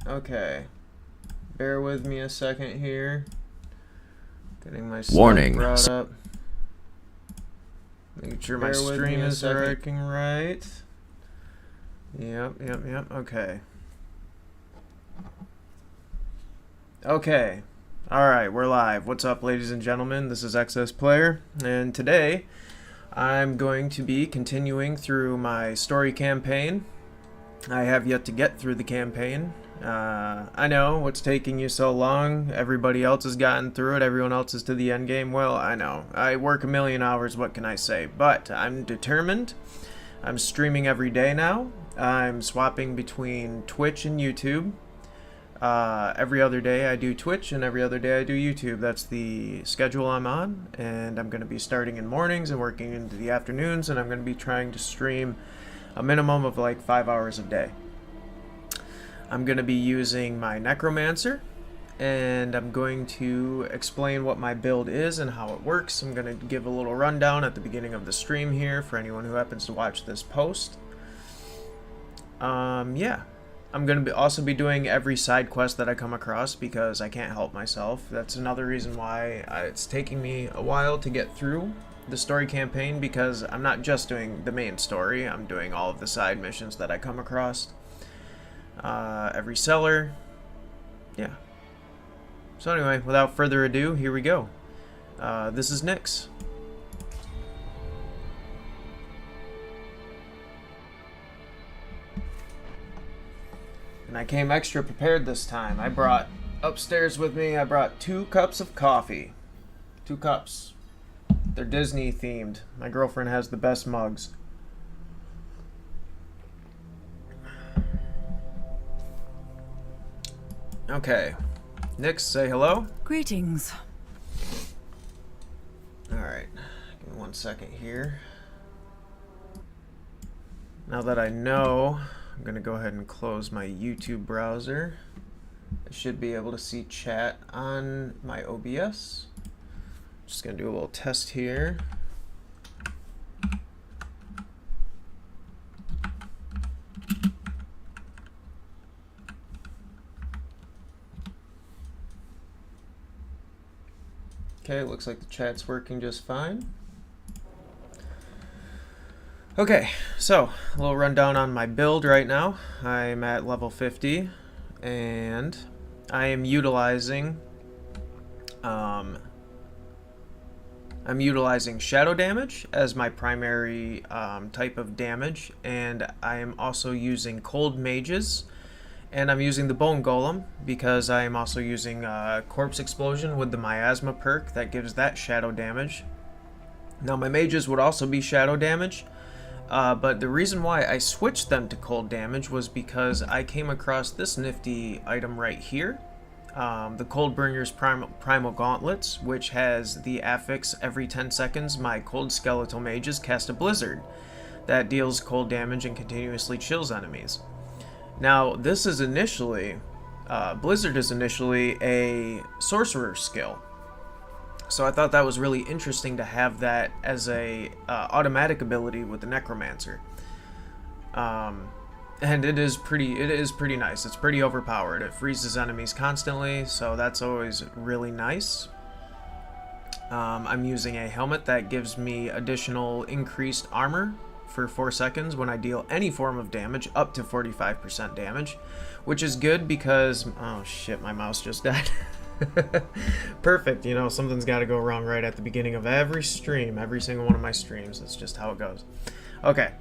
Okay. Bear with me a second here. Getting my stuff Warning. brought up. Making sure my stream is working right. Yep. Okay. Okay. Alright, we're live. What's up, ladies and gentlemen? This is XS Player, and today I'm going to be continuing through my story campaign. I have yet to get through the campaign. I know, what's taking you so long? Everybody else has gotten through it, everyone else is to the end game. Well, I know. I work a million hours, what can I say? But I'm determined. I'm streaming every day now. I'm swapping between Twitch and YouTube. Every other day I do Twitch, and every other day I do YouTube. That's the schedule I'm on, and I'm going to be starting in mornings and working into the afternoons, and I'm going to be trying to stream a minimum of like 5 hours a day. I'm going to be using my Necromancer, and I'm going to explain what my build is and how it works. I'm going to give a little rundown at the beginning of the stream here for anyone who happens to watch this post. Yeah. I'm going to also be doing every side quest that I come across because I can't help myself. That's another reason why it's taking me a while to get through the story campaign, because I'm not just doing the main story, I'm doing all of the side missions that I come across. Every seller. Yeah. So anyway, without further ado, here we go. This is Nyx. And I came extra prepared this time. I brought upstairs with me, I brought 2 cups of coffee. 2 cups. They're Disney themed. My girlfriend has the best mugs. Okay. Nyx, say hello. Greetings. Alright. Give me 1 second here. Now that I know, I'm going to go ahead and close my YouTube browser. I should be able to see chat on my OBS. Just going to do a little test here. Okay, looks like the chat's working just fine. Okay, so a little rundown on my build right now. I'm at level 50, and I am utilizing shadow damage as my primary type of damage, and I am also using cold mages, and I'm using the bone golem because I am also using corpse explosion with the miasma perk that gives that shadow damage. Now my mages would also be shadow damage. But the reason why I switched them to cold damage was because I came across this nifty item right here. The Coldbringer's Primal Gauntlets, which has the affix every 10 seconds my cold skeletal mages cast a blizzard that deals cold damage and continuously chills enemies. Now this is initially, blizzard is initially a sorcerer skill. So I thought that was really interesting to have that as a automatic ability with the Necromancer, and it is pretty nice. It's pretty overpowered. It freezes enemies constantly, so that's always really nice. I'm using a helmet that gives me additional increased armor for 4 seconds when I deal any form of damage, up to 45% damage, which is good because, oh shit, my mouse just died. Perfect, you know, something's got to go wrong right at the beginning of every stream, every single one of my streams. That's just how it goes. Okay,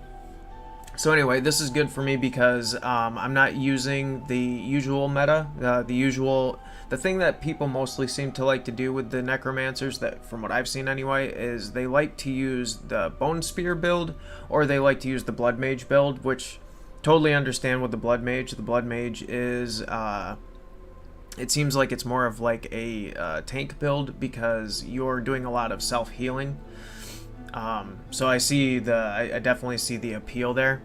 so anyway, this is good for me because I'm not using the usual meta, the thing that people mostly seem to like to do with the Necromancers, that from what I've seen anyway, is they like to use the Bone Spear build, or they like to use the Blood Mage build, which totally understand with the Blood Mage. The Blood Mage is it seems like it's more of like a tank build because you're doing a lot of self-healing. So I definitely see the appeal there.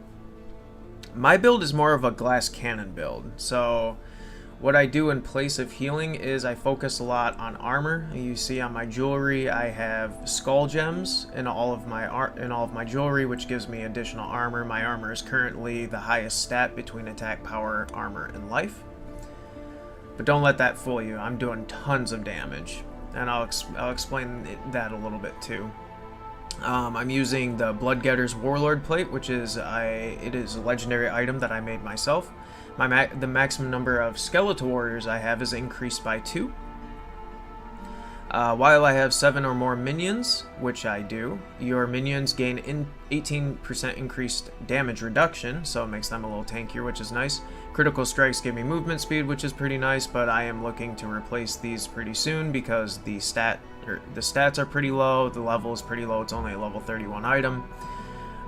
My build is more of a glass cannon build. So what I do in place of healing is I focus a lot on armor. You see on my jewelry I have skull gems in all of my jewelry, which gives me additional armor. My armor is currently the highest stat between attack, power, armor, and life. But don't let that fool you. I'm doing tons of damage, and I'll explain that a little bit too. I'm using the Bloodgetter's Warlord plate, which is it is a legendary item that I made myself. The maximum number of skeletal warriors I have is increased by 2. While I have 7 or more minions, which I do, your minions gain 18% increased damage reduction, so it makes them a little tankier, which is nice. Critical strikes give me movement speed, which is pretty nice, but I am looking to replace these pretty soon because the stats are pretty low, the level is pretty low, it's only a level 31 item.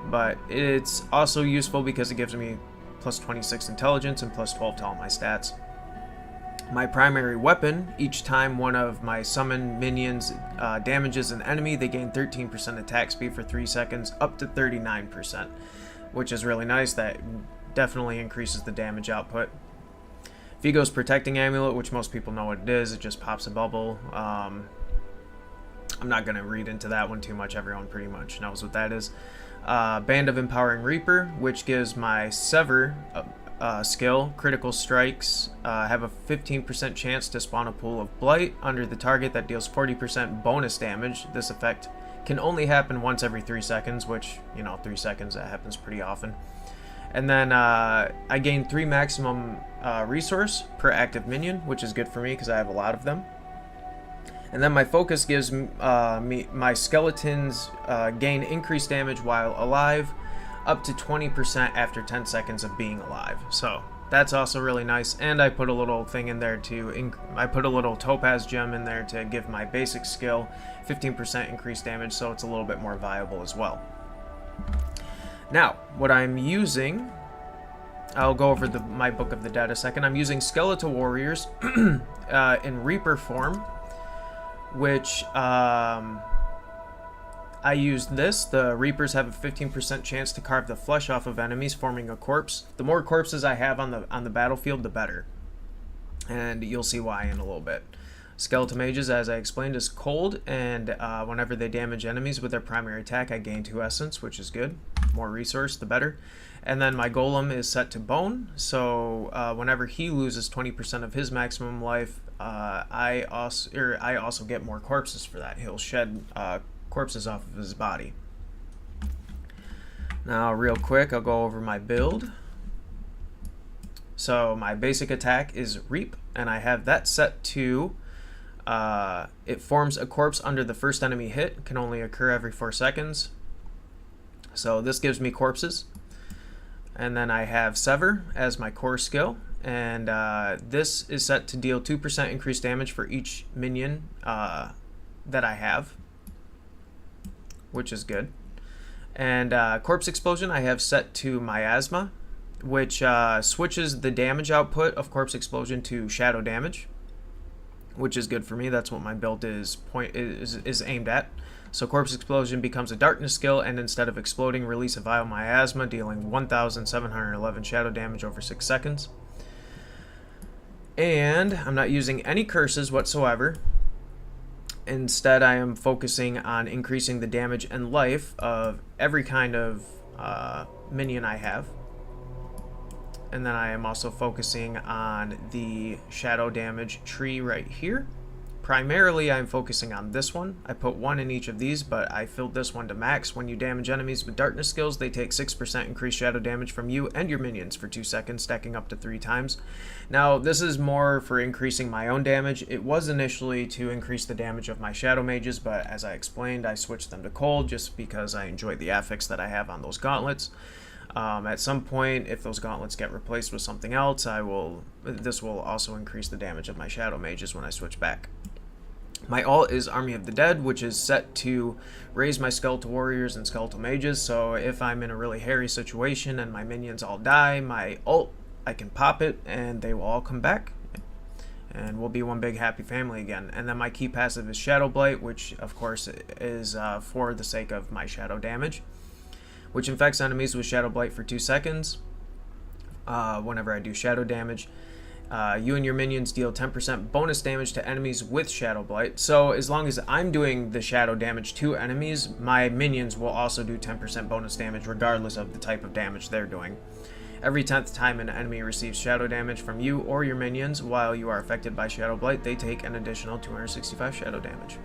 But it's also useful because it gives me plus 26 intelligence and plus 12 to all my stats. My primary weapon, each time one of my summoned minions damages an enemy, they gain 13% attack speed for 3 seconds, up to 39%, which is really nice. That definitely increases the damage output. Vigo's Protecting Amulet, which most people know what it is, it just pops a bubble. I'm not going to read into that one too much, everyone pretty much knows what that is. Band of Empowering Reaper, which gives my Sever skill, critical strikes have a 15% chance to spawn a pool of blight under the target that deals 40% bonus damage. This effect can only happen once every 3 seconds, which, 3 seconds, that happens pretty often. And then I gain 3 maximum resource per active minion, which is good for me because I have a lot of them. And then my focus gives my skeletons gain increased damage while alive, up to 20% after 10 seconds of being alive. So that's also really nice. And I put a little thing in there I put a little topaz gem in there to give my basic skill 15% increased damage, so it's a little bit more viable as well. Now, what I'm using, I'll go over my Book of the Dead a second. I'm using Skeletal Warriors in Reaper form, which I used this. The Reapers have a 15% chance to carve the flesh off of enemies, forming a corpse. The more corpses I have on the battlefield, the better. And you'll see why in a little bit. Skeletal Mages, as I explained, is cold, and whenever they damage enemies with their primary attack, I gain 2 essence, which is good. More resource, the better. And then my Golem is set to bone, so whenever he loses 20% of his maximum life, I also get more corpses for that. He'll shed corpses off of his body. Now, real quick, I'll go over my build. So my basic attack is Reap, and I have that set to it forms a corpse under the first enemy hit. Can only occur every 4 seconds. So this gives me corpses. And then I have Sever as my core skill, and this is set to deal 2% increased damage for each minion that I have, which is good. And Corpse Explosion I have set to Miasma, which switches the damage output of Corpse Explosion to Shadow Damage, which is good for me. That's what my build is aimed at. So Corpse Explosion becomes a darkness skill, and instead of exploding, release a Vile Miasma, dealing 1,711 shadow damage over 6 seconds. And I'm not using any curses whatsoever. Instead, I am focusing on increasing the damage and life of every kind of minion I have. And then I am also focusing on the shadow damage tree right here. Primarily, I'm focusing on this one. I put 1 in each of these, but I filled this one to max. When you damage enemies with darkness skills, they take 6% increased shadow damage from you and your minions for 2 seconds, stacking up to 3 times. Now, this is more for increasing my own damage. It was initially to increase the damage of my shadow mages, but as I explained, I switched them to cold just because I enjoy the affix that I have on those gauntlets. At some point, if those gauntlets get replaced with something else, this will also increase the damage of my shadow mages when I switch back. My ult is Army of the Dead, which is set to raise my Skeletal Warriors and Skeletal Mages, so if I'm in a really hairy situation and my minions all die, my ult, I can pop it and they will all come back, and we'll be one big happy family again. And then my key passive is Shadow Blight, which of course is for the sake of my shadow damage, which infects enemies with Shadow Blight for 2 seconds. Whenever I do shadow damage, you and your minions deal 10% bonus damage to enemies with Shadow Blight. So as long as I'm doing the shadow damage to enemies, my minions will also do 10% bonus damage regardless of the type of damage they're doing. Every 10th time an enemy receives shadow damage from you or your minions while you are affected by Shadow Blight, they take an additional 265 shadow damage.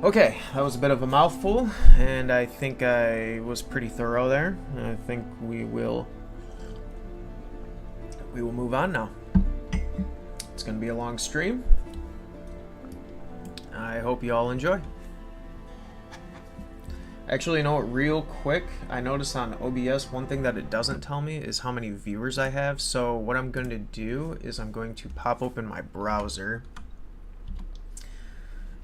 Okay, that was a bit of a mouthful, and I think I was pretty thorough there. I think we will move on now. It's going to be a long stream. I hope you all enjoy. Actually, you know what, real quick, I noticed on OBS one thing that it doesn't tell me is how many viewers I have. So what I'm going to do is I'm going to pop open my browser.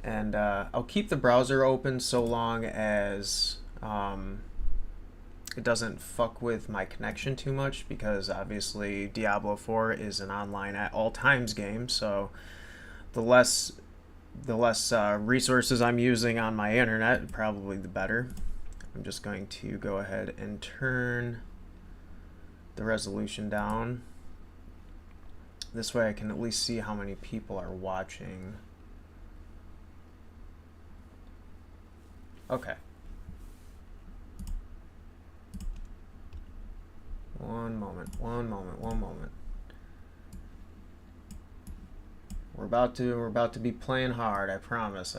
And I'll keep the browser open so long as it doesn't fuck with my connection too much, because obviously Diablo 4 is an online at all times game, so the less resources I'm using on my internet, probably the better. I'm just going to go ahead and turn the resolution down. This way I can at least see how many people are watching. Okay. One moment. We're about to be playing hard, I promise.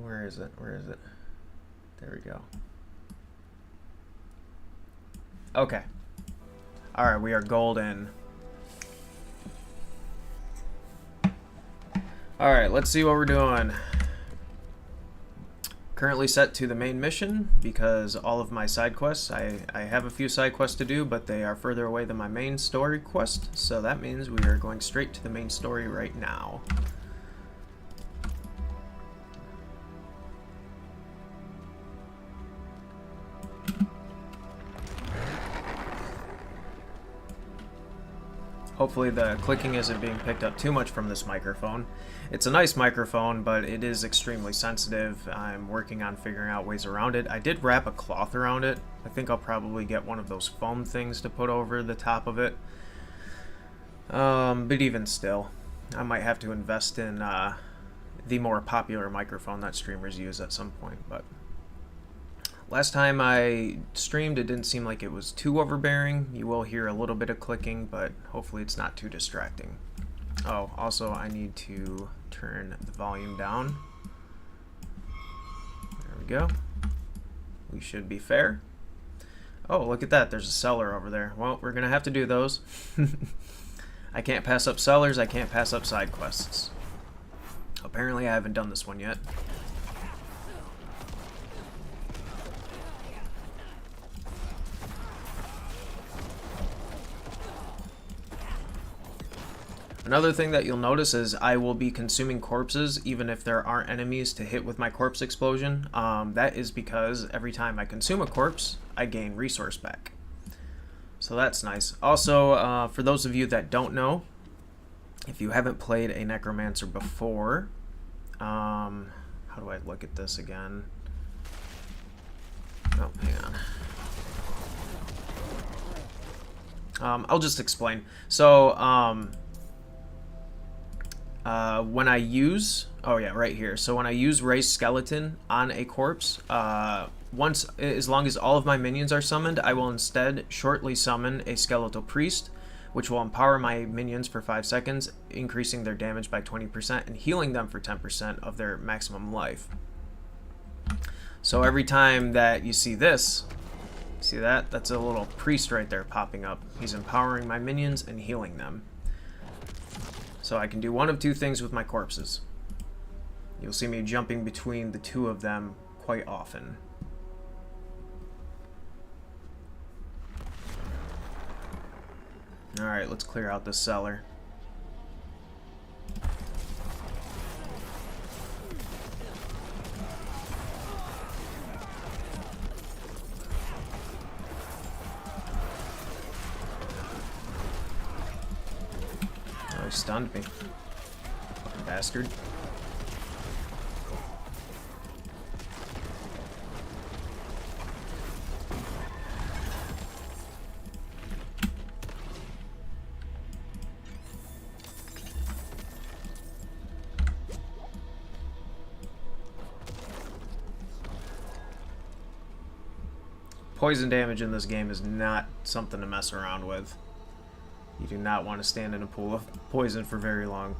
Where is it? There we go. Okay. Alright, we are golden. Alright, let's see what we're doing. Currently set to the main mission because all of my side quests, I have a few side quests to do, but they are further away than my main story quest, so that means we are going straight to the main story right now. Hopefully the clicking isn't being picked up too much from this microphone. It's a nice microphone, but it is extremely sensitive. I'm working on figuring out ways around it. I did wrap a cloth around it. I think I'll probably get one of those foam things to put over the top of it. But even still, I might have to invest in the more popular microphone that streamers use at some point. But last time I streamed, it didn't seem like it was too overbearing. You will hear a little bit of clicking, but hopefully it's not too distracting. Oh, also I need to turn the volume down. There we go. We should be fair. Oh, look at that. There's a cellar over there. Well, we're going to have to do those. I can't pass up cellars. I can't pass up side quests. Apparently I haven't done this one yet. Another thing that you'll notice is I will be consuming corpses even if there aren't enemies to hit with my corpse explosion. That is because every time I consume a corpse, I gain resource back. So that's nice. Also, for those of you that don't know, if you haven't played a Necromancer before, how do I look at this again? Oh, hang on. I'll just explain. So, when I use, oh yeah, right here. So when I use Raised Skeleton on a corpse, as long as all of my minions are summoned, I will instead shortly summon a Skeletal Priest, which will empower my minions for 5 seconds, increasing their damage by 20% and healing them for 10% of their maximum life. So every time that you see this, see that? That's a little priest right there popping up. He's empowering my minions and healing them. So I can do one of two things with my corpses. You'll see me jumping between the two of them quite often. Alright, let's clear out this cellar. Oh, he stunned me. Fucking bastard. Poison damage in this game is not something to mess around with. You do not want to stand in a pool of poison for very long.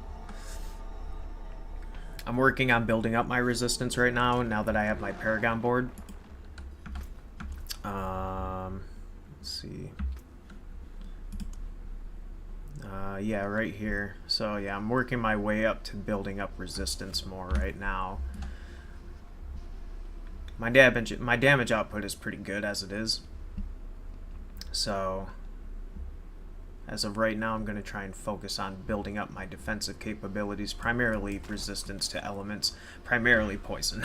I'm working on building up my resistance right now that I have my Paragon board. Let's see. Yeah, right here. So yeah, I'm working my way up to building up resistance more right now. My damage output is pretty good as it is. So as of right now, I'm going to try and focus on building up my defensive capabilities, primarily resistance to elements, primarily poison.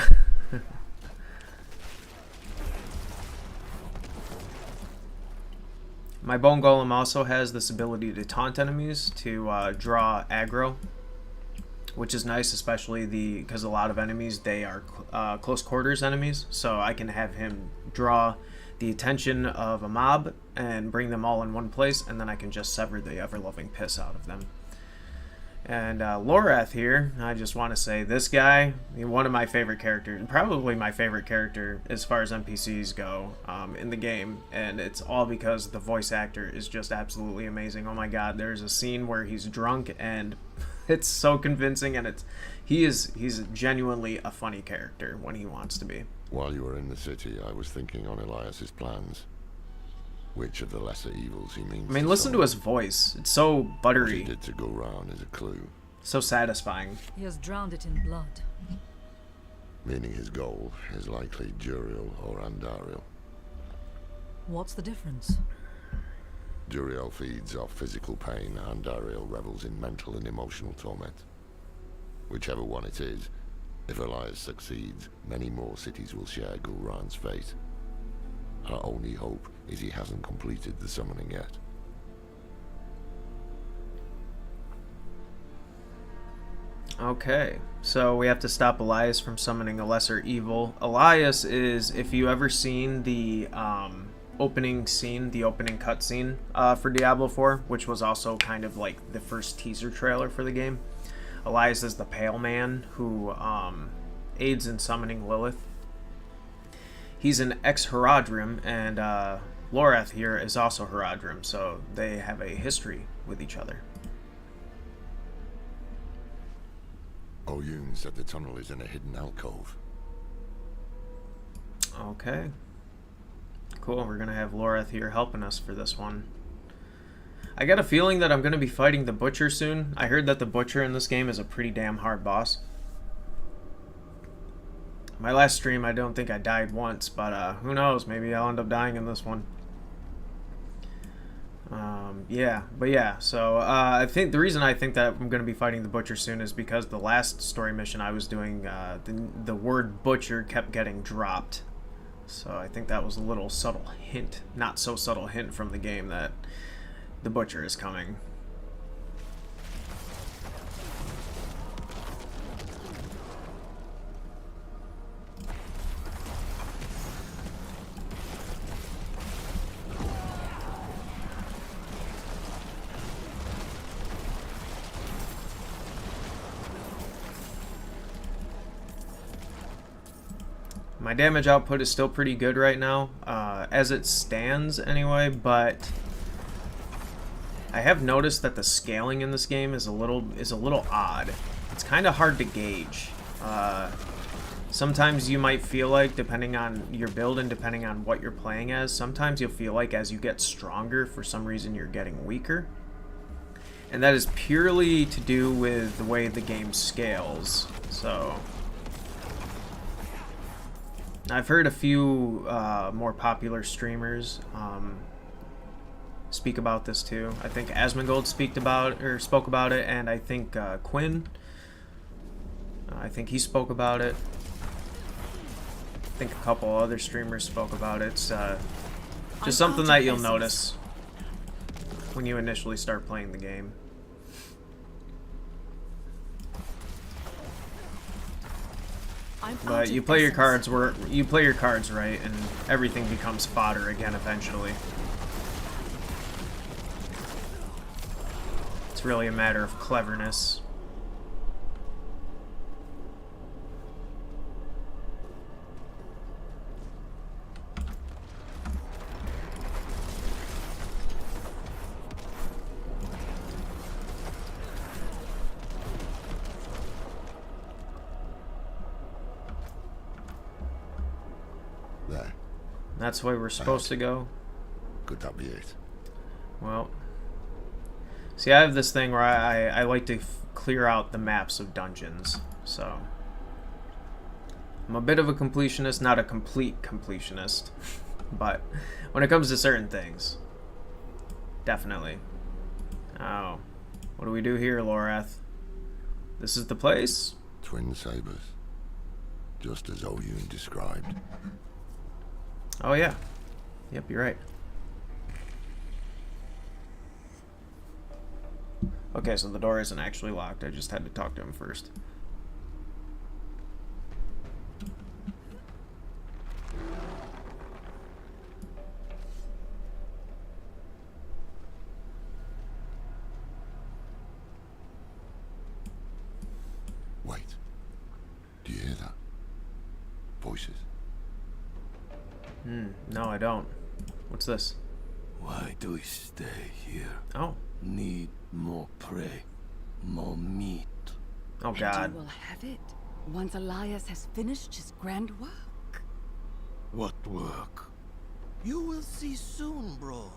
My Bone Golem also has this ability to taunt enemies to draw aggro, which is nice, especially because a lot of enemies, they are close quarters enemies, so I can have him draw the attention of a mob and bring them all in one place, and then I can just sever the ever-loving piss out of them. And Lorath here, I just want to say, this guy, one of my favorite characters, probably my favorite character as far as NPCs go in the game, and it's all because the voice actor is just absolutely amazing. Oh my god, there's a scene where he's drunk, and it's so convincing, and he's genuinely a funny character when he wants to be. While you were in the city, I was thinking on Elias's plans. Which of the lesser evils he means? I mean, listen to his voice. It's so buttery. What he did to go round is a clue. So satisfying. He has drowned it in blood. Meaning his goal is likely Duriel or Andariel. What's the difference? Duriel feeds off physical pain, Andariel revels in mental and emotional torment. Whichever one it is, if Elias succeeds, many more cities will share Gulran's fate. Our only hope is he hasn't completed the summoning yet. Okay, so we have to stop Elias from summoning a lesser evil. Elias is, if you ever seen the opening scene, the opening cutscene for Diablo 4, which was also kind of like the first teaser trailer for the game, Elias is the Pale Man who aids in summoning Lilith. He's an ex-Haradrim, and Lorath here is also Haradrim, so they have a history with each other. Oyun said the tunnel is in a hidden alcove. Okay. Cool, we're going to have Lorath here helping us for this one. I got a feeling that I'm going to be fighting the Butcher soon. I heard that the Butcher in this game is a pretty damn hard boss. My last stream, I don't think I died once, but who knows? Maybe I'll end up dying in this one. So I think the reason I think that I'm going to be fighting the Butcher soon is because the last story mission I was doing, the word Butcher kept getting dropped. So I think that was a little subtle hint, not so subtle hint from the game that the Butcher is coming. My damage output is still pretty good right now, as it stands anyway, but I have noticed that the scaling in this game is a little odd. It's kind of hard to gauge. Sometimes you might feel like, depending on your build and depending on what you're playing as, sometimes you'll feel like as you get stronger, for some reason you're getting weaker. And that is purely to do with the way the game scales. So I've heard a few more popular streamers speak about this too. I think Asmongold spoke about it, and I think Quinn. I think he spoke about it. I think a couple other streamers spoke about it. It's just something that you'll notice when you initially start playing the game. But you play your cards right, and everything becomes fodder again eventually. It's really a matter of cleverness. That's the way we're supposed to go. Could that be it? Well, see, I have this thing where I like to clear out the maps of dungeons, so I'm a bit of a completionist, not a complete completionist, but when it comes to certain things, definitely. Oh, what do we do here, Lorath? This is the place? Twin sabers. Just as Oyun described. Oh yeah. Yep, you're right. Okay, so the door isn't actually locked. I just had to talk to him first. Wait. Do you hear that? Voices. No, I don't. What's this? Why do we stay here? Oh. Need more prey, more meat. Oh, And God. you will have it once Elias has finished his grand work. What work? You will see soon, bro.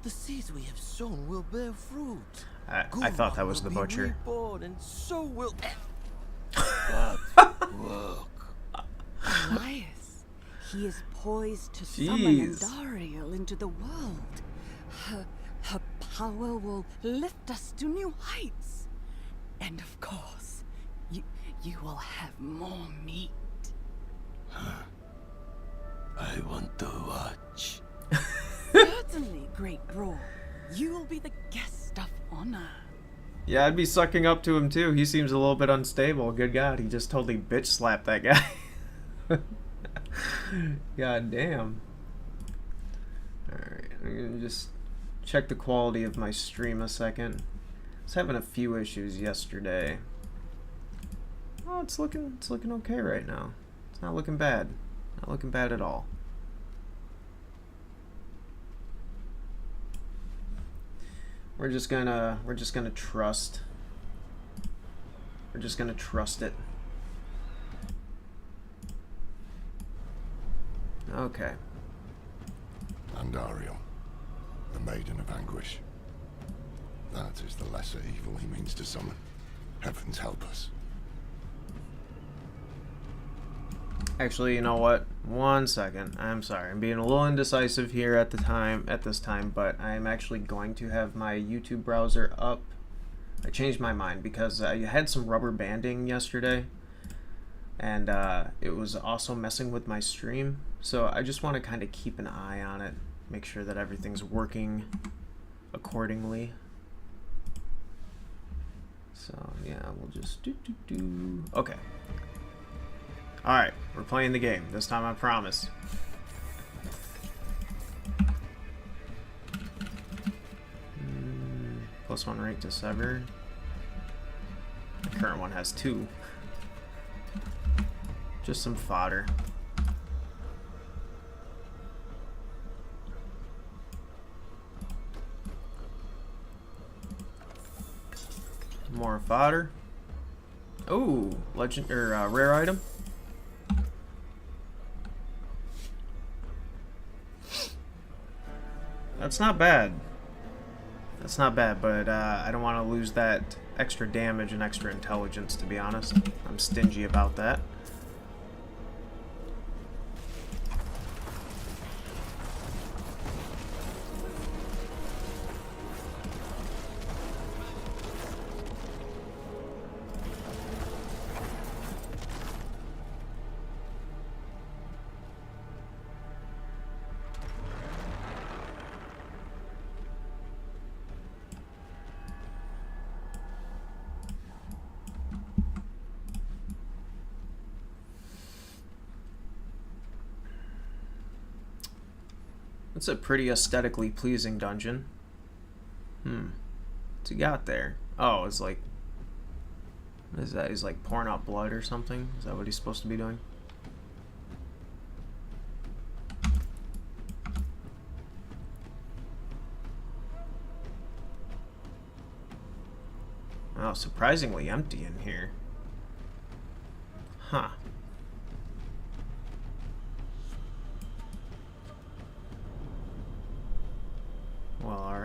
The seeds we have sown will bear fruit. I thought that was the Gul'dan will be butcher. reborn, and so will. What work? Elias, he is poised to Jeez. summon Andariel into the world. Her power will lift us to new heights. And of course, you will have more meat. I want to watch. Certainly, great bro. You will be the guest of honor. Yeah, I'd be sucking up to him too. He seems a little bit unstable. Good God, he just totally bitch slapped that guy. God damn. Alright, I'm gonna just check the quality of my stream a second. I was having a few issues yesterday. Oh, it's looking okay right now. It's not looking bad. Not looking bad at all. We're just gonna trust. We're just gonna trust it. Okay. Andariel, the Maiden of Anguish. That is the lesser evil he means to summon. Heavens help us. Actually, you know what? One second. I'm sorry. I'm being a little indecisive here at this time, but I'm actually going to have my YouTube browser up. I changed my mind because I had some rubber banding yesterday, and it was also messing with my stream. So I just want to kind of keep an eye on it, make sure that everything's working accordingly. So yeah, we'll just do. Okay. Alright, we're playing the game. This time I promise. +1 rate to sever. The current one has 2. Just some fodder. More fodder. Oh, legend or rare item. That's not bad. That's not bad, but I don't want to lose that extra damage and extra intelligence, to be honest. I'm stingy about that. It's a pretty aesthetically pleasing dungeon. What's he got there? Oh, it's like... What is that? He's like pouring out blood or something? Is that what he's supposed to be doing? Wow, surprisingly empty in here. Huh.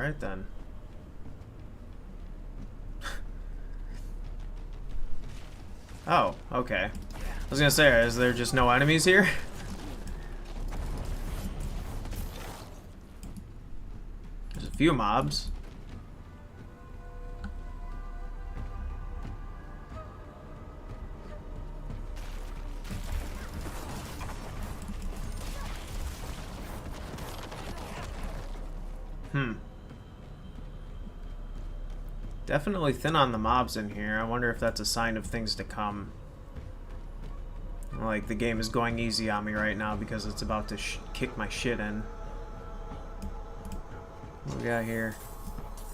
Alright then. Oh, okay. I was gonna say, is there just no enemies here? There's a few mobs. Definitely thin on the mobs in here. I wonder if that's a sign of things to come. Like, the game is going easy on me right now because it's about to kick my shit in. What we got here?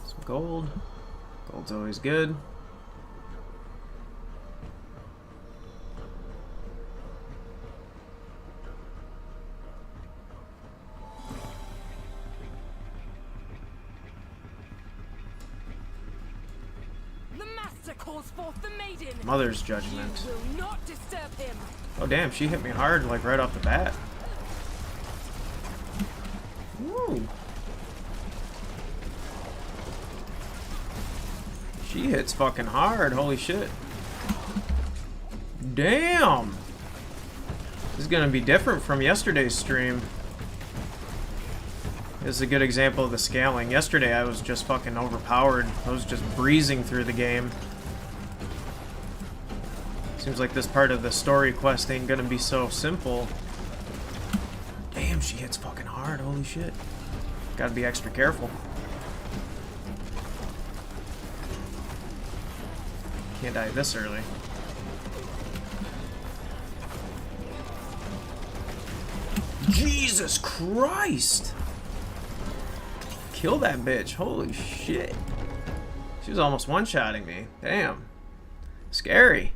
Some gold. Gold's always good. Calls forth the maiden. Mother's Judgment. You will not disturb him. Oh damn, she hit me hard like right off the bat. Woo. She hits fucking hard, holy shit. Damn. This is gonna be different from yesterday's stream. This is a good example of the scaling. Yesterday I was just fucking overpowered. I was just breezing through the game. Seems like this part of the story quest ain't gonna be so simple. Damn, she hits fucking hard, holy shit. Gotta be extra careful. Can't die this early. Jesus Christ! Kill that bitch, holy shit. She was almost one-shotting me. Damn. Scary.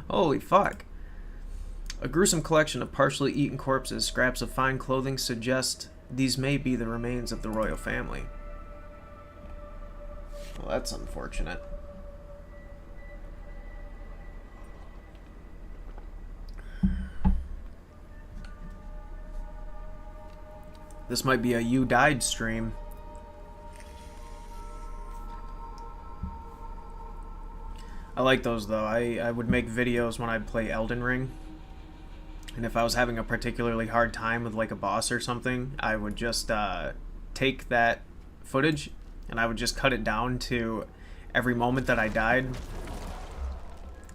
Holy fuck. A gruesome collection of partially eaten corpses, scraps of fine clothing suggest these may be the remains of the royal family. Well, that's unfortunate. This might be a You Died stream. I like those though. I would make videos when I'd play Elden Ring. And if I was having a particularly hard time with like a boss or something, I would just take that footage and I would just cut it down to every moment that I died.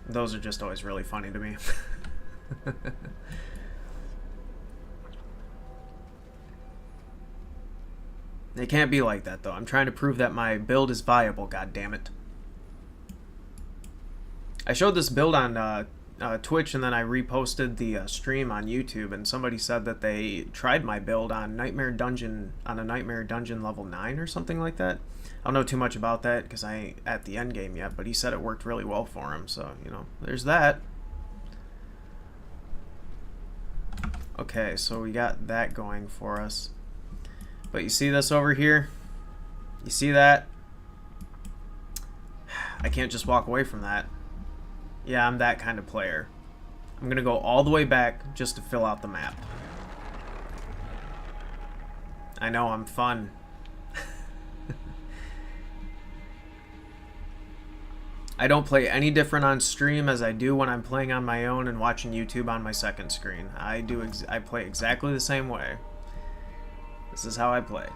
Those are just always really funny to me. They can't be like that though. I'm trying to prove that my build is viable, god damn it. I showed this build on Twitch and then I reposted the stream on YouTube, and somebody said that they tried my build on a Nightmare Dungeon level 9 or something like that. I don't know too much about that because I ain't at the end game yet, but he said it worked really well for him, so you know, there's that. Okay, so we got that going for us. But you see this over here? You see that? I can't just walk away from that. Yeah, I'm that kind of player. I'm gonna go all the way back just to fill out the map. I know, I'm fun. I don't play any different on stream as I do when I'm playing on my own and watching YouTube on my second screen. I play exactly the same way. This is how I play.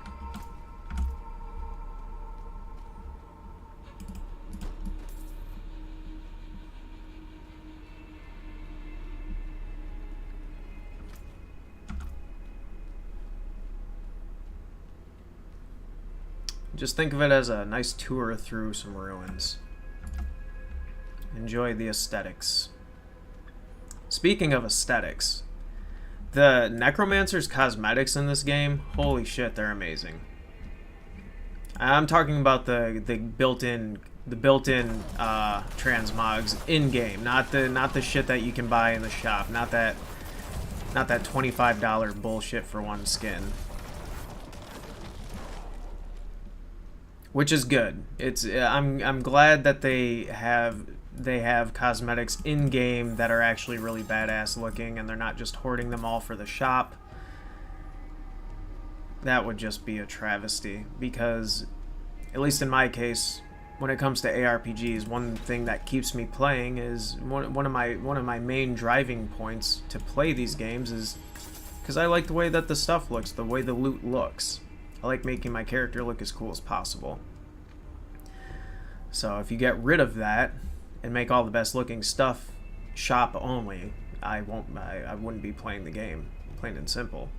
Just think of it as a nice tour through some ruins. Enjoy the aesthetics. Speaking of aesthetics, the Necromancer's cosmetics in this game, holy shit, they're amazing. I'm talking about the built-in transmogs in game, not the shit that you can buy in the shop, not that $25 bullshit for one skin. Which is good. It's I'm glad that they have cosmetics in game that are actually really badass looking, and they're not just hoarding them all for the shop. that would just be a travesty, because at least in my case, when it comes to ARPGs, one thing that keeps me playing is one of my main driving points to play these games is because I like the way that the stuff looks, the way the loot looks. I like making my character look as cool as possible. So if you get rid of that and make all the best looking stuff shop only, I wouldn't be playing the game, plain and simple.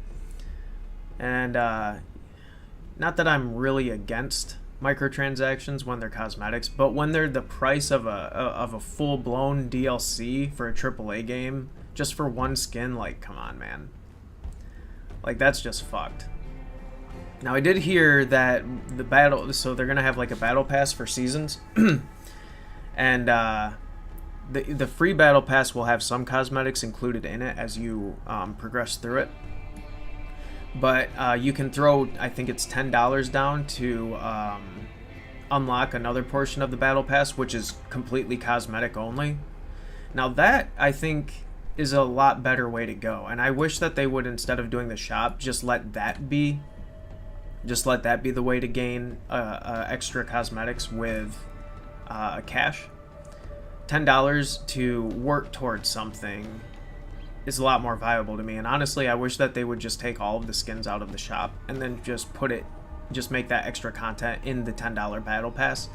And not that I'm really against microtransactions when they're cosmetics, but when they're the price of a full-blown DLC for a AAA game just for one skin, like, come on, man. Like, that's just fucked. Now, I did hear that so they're gonna have like a battle pass for seasons, and the free battle pass will have some cosmetics included in it as you progress through it. But you can throw, I think it's $10 down to unlock another portion of the battle pass, which is completely cosmetic only. Now that, I think, is a lot better way to go, and I wish that they would, instead of doing the shop, just let that be the way to gain extra cosmetics with cash. $10 to work towards something is a lot more viable to me, and honestly, I wish that they would just take all of the skins out of the shop and then just make that extra content in the $10 battle pass.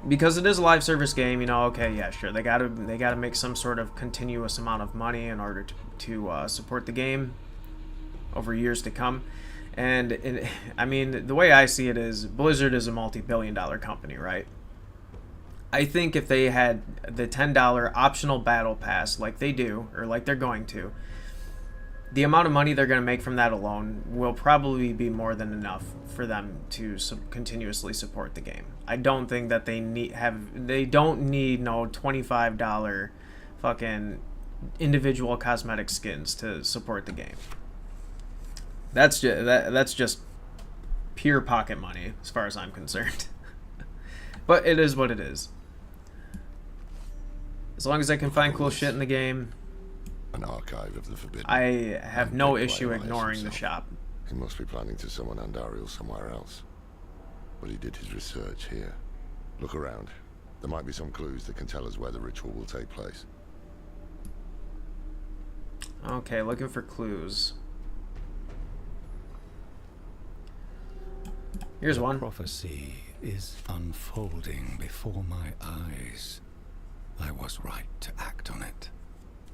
Because it is a live service game, you know, okay, yeah, sure, they gotta make some sort of continuous amount of money in order to support the game over years to come. And I mean, the way I see it is, Blizzard is a multi-billion-dollar company, right? I think if they had the $10 optional battle pass like they do, or like they're going to, the amount of money they're going to make from that alone will probably be more than enough for them to continuously support the game. I don't think that they don't need no $25 fucking individual cosmetic skins to support the game. That's just pure pocket money as far as I'm concerned. But it is what it is. As long as I can find cool shit in the game, an archive of the forbidden. I have no issue ignoring the shop. He must be planning to summon Andariel somewhere else. But he did his research here. Look around. There might be some clues that can tell us where the ritual will take place. Okay, looking for clues. Here's one. Prophecy is unfolding before my eyes. I was right to act on it.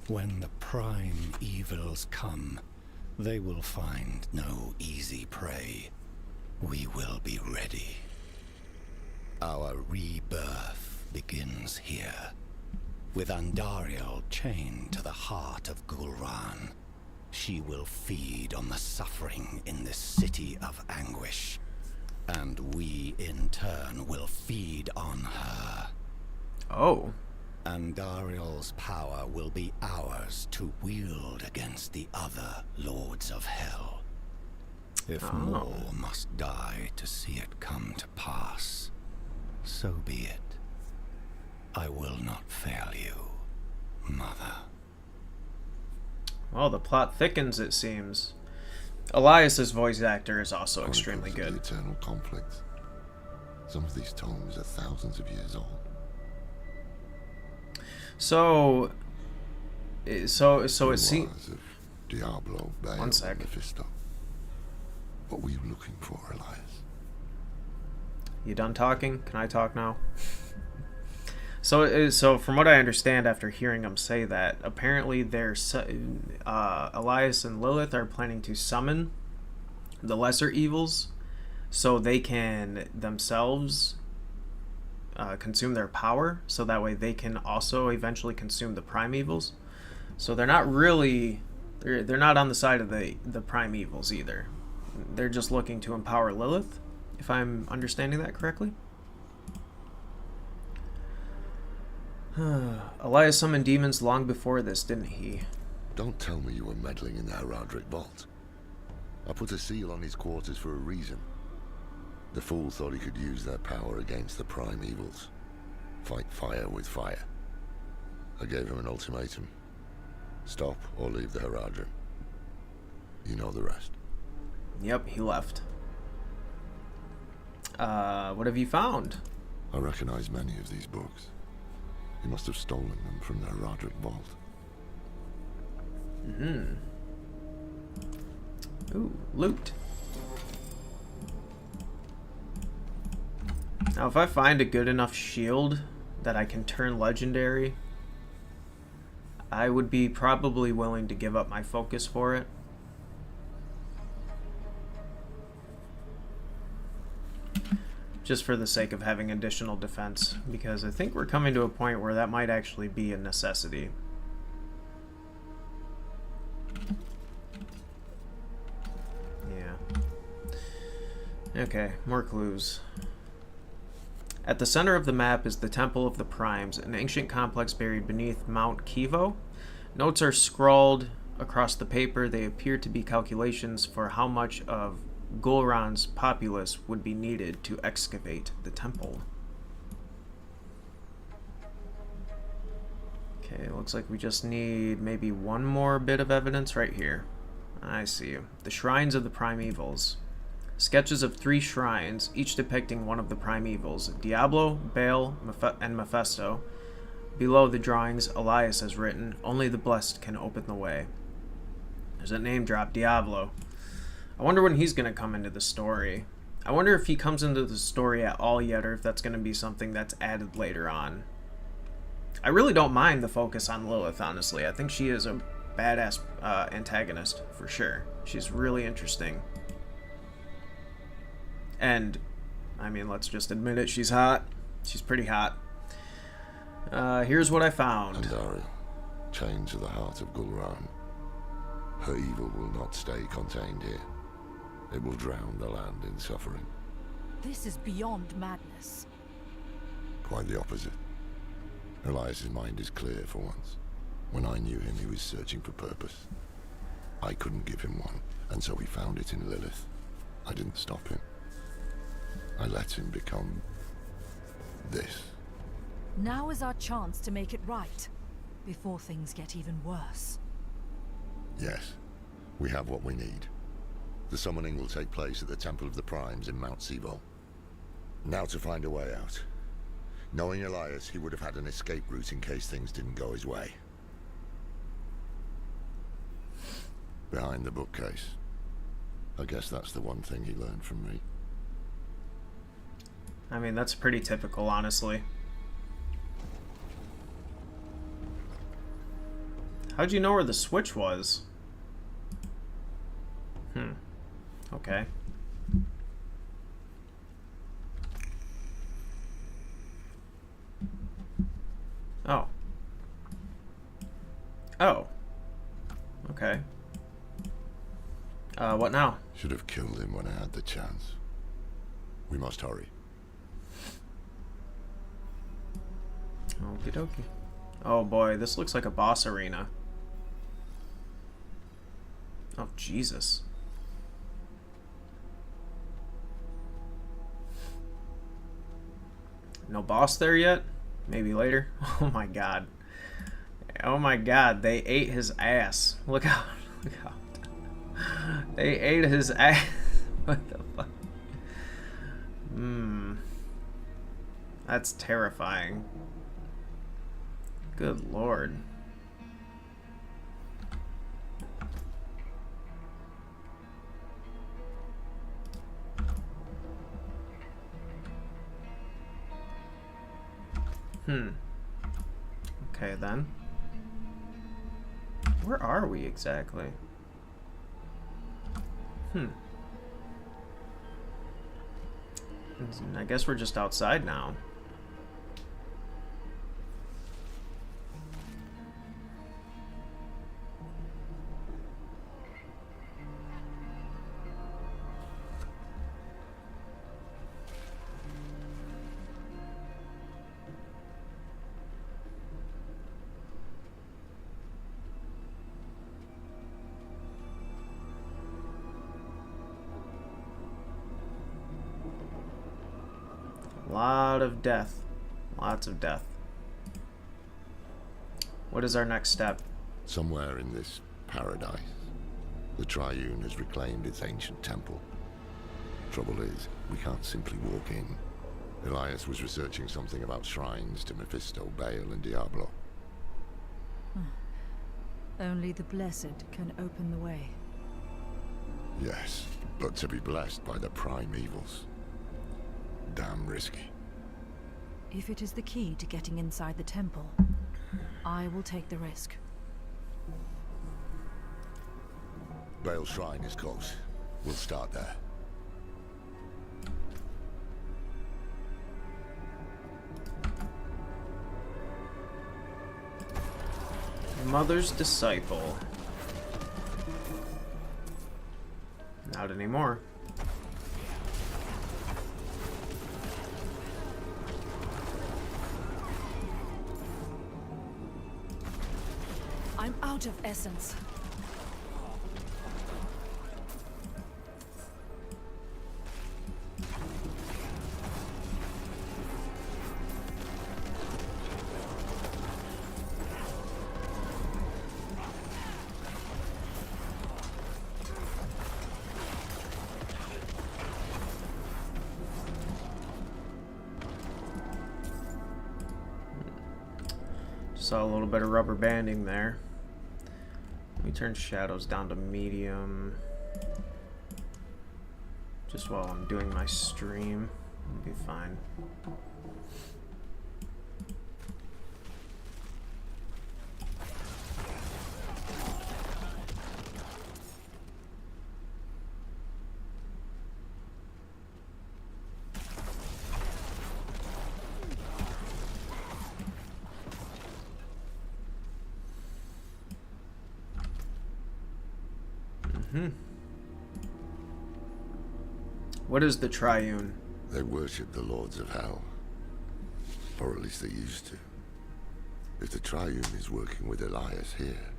When the prime evils come, they will find no easy prey. We will be ready. Our rebirth begins here, with Andariel chained to the heart of Gul'ran. She will feed on the suffering in this city of anguish, and we in turn will feed on her. Oh. Andariel's power will be ours to wield against the other lords of hell. If more must die to see it come to pass, so be it. I will not fail you, Mother. Well, the plot thickens, it seems. Elias's voice actor is also extremely Chronicles good. of the eternal conflict. Some of these tomes are thousands of years old. So it seems. Of Diablo, Baal, One sec. Mephisto. What were you looking for, Elias? You done talking? Can I talk now? So from what I understand after hearing him say that, apparently Elias and Lilith are planning to summon the lesser evils so they can themselves consume their power, so that way they can also eventually consume the prime evils. So they're not really, they're not on the side of the prime evils either. They're just looking to empower Lilith, if I'm understanding that correctly. Elias summoned demons long before this, didn't he? Don't tell me you were meddling in the Heradric vault. I put a seal on his quarters for a reason. The fool thought he could use their power against the prime evils. Fight fire with fire. I gave him an ultimatum. Stop or leave the Heradrim. You know the rest. Yep, he left. What have you found? I recognize many of these books. He must have stolen them from the Roderick vault. Ooh, loot. Now, if I find a good enough shield that I can turn legendary, I would be probably willing to give up my focus for it. Just for the sake of having additional defense, because I think we're coming to a point where that might actually be a necessity. Yeah. Okay, more clues. At the center of the map is the Temple of the Primes, an ancient complex buried beneath Mount Kivo. Notes are scrawled across the paper. They appear to be calculations for how much of Gulran's populace would be needed to excavate the temple. Okay, looks like we just need maybe one more bit of evidence right here. I see you. The Shrines of the Primevals. Sketches of 3 shrines, each depicting one of the primevals: Diablo, Baal, and Mephisto. Below the drawings, Elias has written, "Only the blessed can open the way." There's a name drop, Diablo. I wonder when he's going to come into the story. I wonder if he comes into the story at all yet, or if that's going to be something that's added later on. I really don't mind the focus on Lilith, honestly. I think she is a badass antagonist, for sure. She's really interesting. And, I mean, let's just admit it, she's hot. She's pretty hot. Here's what I found. Andari, chained to the heart of Gulran. Her evil will not stay contained here. It will drown the land in suffering. This is beyond madness. Quite the opposite. Elias's mind is clear for once. When I knew him, he was searching for purpose. I couldn't give him one, and so he found it in Lilith. I didn't stop him. I let him become this. Now is our chance to make it right, before things get even worse. Yes, we have what we need. The summoning will take place at the Temple of the Primes in Mount Sivo. Now to find a way out. Knowing Elias, he would have had an escape route in case things didn't go his way. Behind the bookcase. I guess that's the one thing he learned from me. I mean, that's pretty typical, honestly. How'd you know where the switch was? Okay. Oh. Oh. Okay. What now? Should have killed him when I had the chance. We must hurry. Okie dokie. Oh boy, this looks like a boss arena. Oh, Jesus. No boss there yet? Maybe later? Oh my god. Oh my god, they ate his ass. Look out. Look out. They ate his ass. What the fuck? That's terrifying. Good lord. Okay then. Where are we exactly? I guess we're just outside now. Lot of death. Lots of death. What is our next step? Somewhere in this paradise, The Triune has reclaimed its ancient temple. Trouble is, we can't simply walk in. Elias was researching something about shrines to Mephisto, Baal, and Diablo. Only the blessed can open the way. Yes, but to be blessed by the prime evils. Damn risky. If it is the key to getting inside the temple, I will take the risk. Baal's shrine is close. We'll start there. Mother's disciple. Not anymore. I'm out of essence. Saw a little bit of rubber banding there. Let me turn shadows down to medium. Just while I'm doing my stream. It'll be fine. What is the Triune? They worship the lords of hell. Or at least they used to. If the Triune is working with Elias here,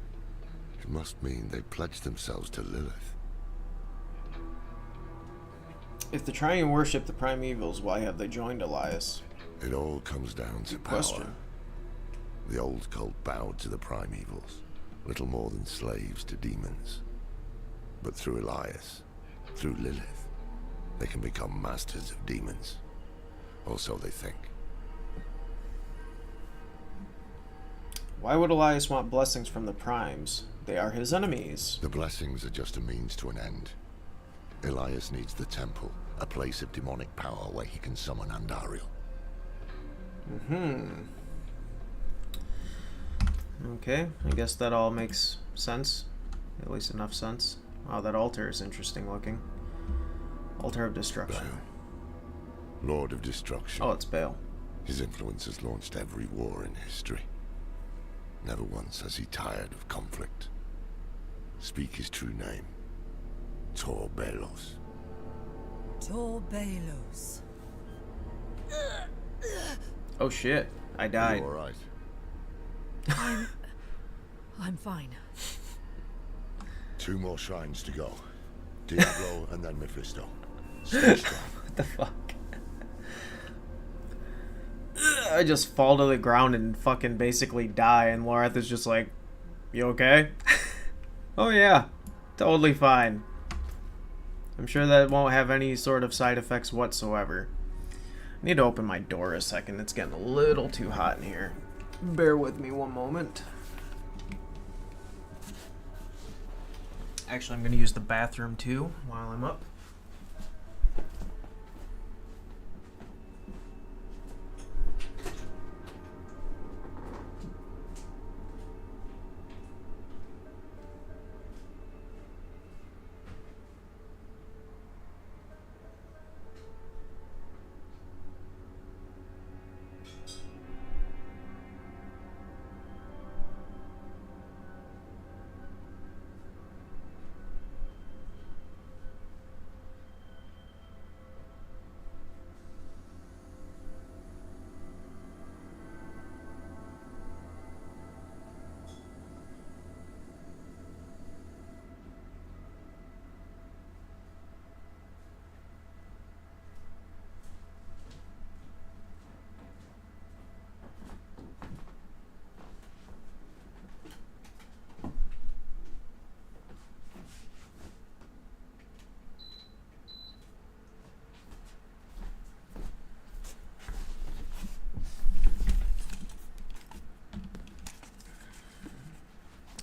it must mean they pledged themselves to Lilith. If the Triune worship the primevals, why have they joined Elias? It all comes down to power. Question. The old cult bowed to the primevals, little more than slaves to demons. But through Elias, through Lilith, they can become masters of demons. Or so they think. Why would Elias want blessings from the primes? They are his enemies. The blessings are just a means to an end. Elias needs the temple, a place of demonic power where he can summon Andariel. Okay, I guess that all makes sense. At least enough sense. Wow, that altar is interesting looking. Altar of Destruction. Baal, Lord of Destruction. Oh, it's Baal. His influence has launched every war in history. Never once has he tired of conflict. Speak his true name. Tor Balos. Tor Balos. Oh shit, I died. You all right? I'm fine. 2 more shrines to go. Diablo and then Mephisto. Stay strong. What the fuck? I just fall to the ground and fucking basically die, and Loreth is just like, you okay? Oh yeah, totally fine. I'm sure that won't have any sort of side effects whatsoever. I need to open my door a second. It's getting a little too hot in here. Bear with me one moment. Actually, I'm going to use the bathroom too while I'm up.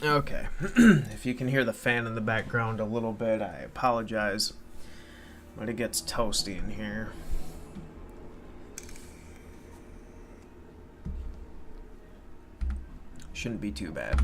Okay. If you can hear the fan in the background a little bit, I apologize. But it gets toasty in here. Shouldn't be too bad.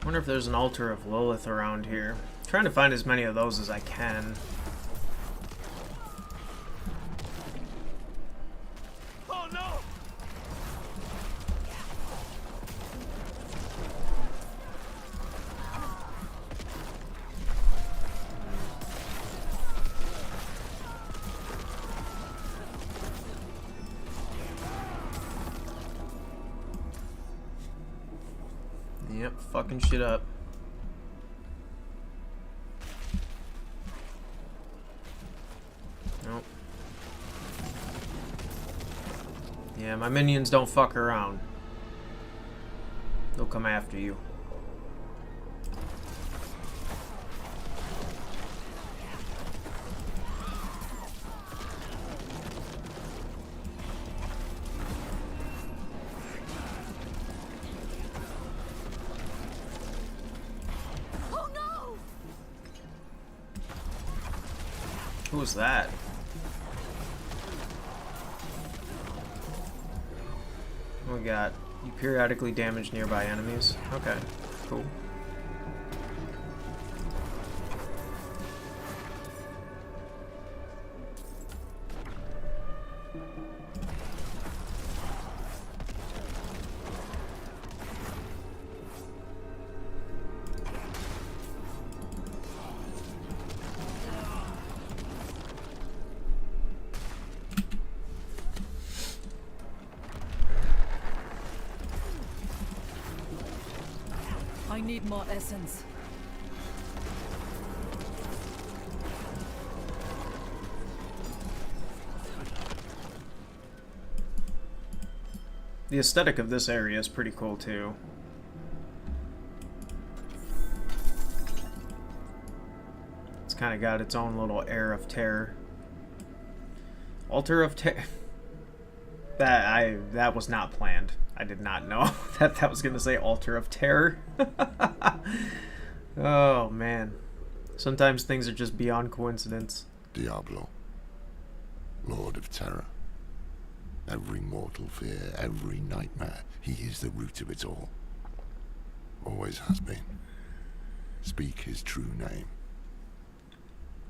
Wonder if there's an altar of Lilith around here. I'm trying to find as many of those as I can. Oh no! Yep, fucking shit up. Nope. Yeah, my minions don't fuck around. They'll come after you. Who was that? What we got? You periodically damage nearby enemies. Okay, cool. I need more essence. The aesthetic of this area is pretty cool too. It's kind of got its own little air of terror. Altar of Terror. That was not planned. I did not know that was gonna say Altar of Terror. Oh man, sometimes things are just beyond coincidence. Diablo, Lord of Terror. Every mortal fear, every nightmare, he is the root of it all. Always has been. Speak his true name.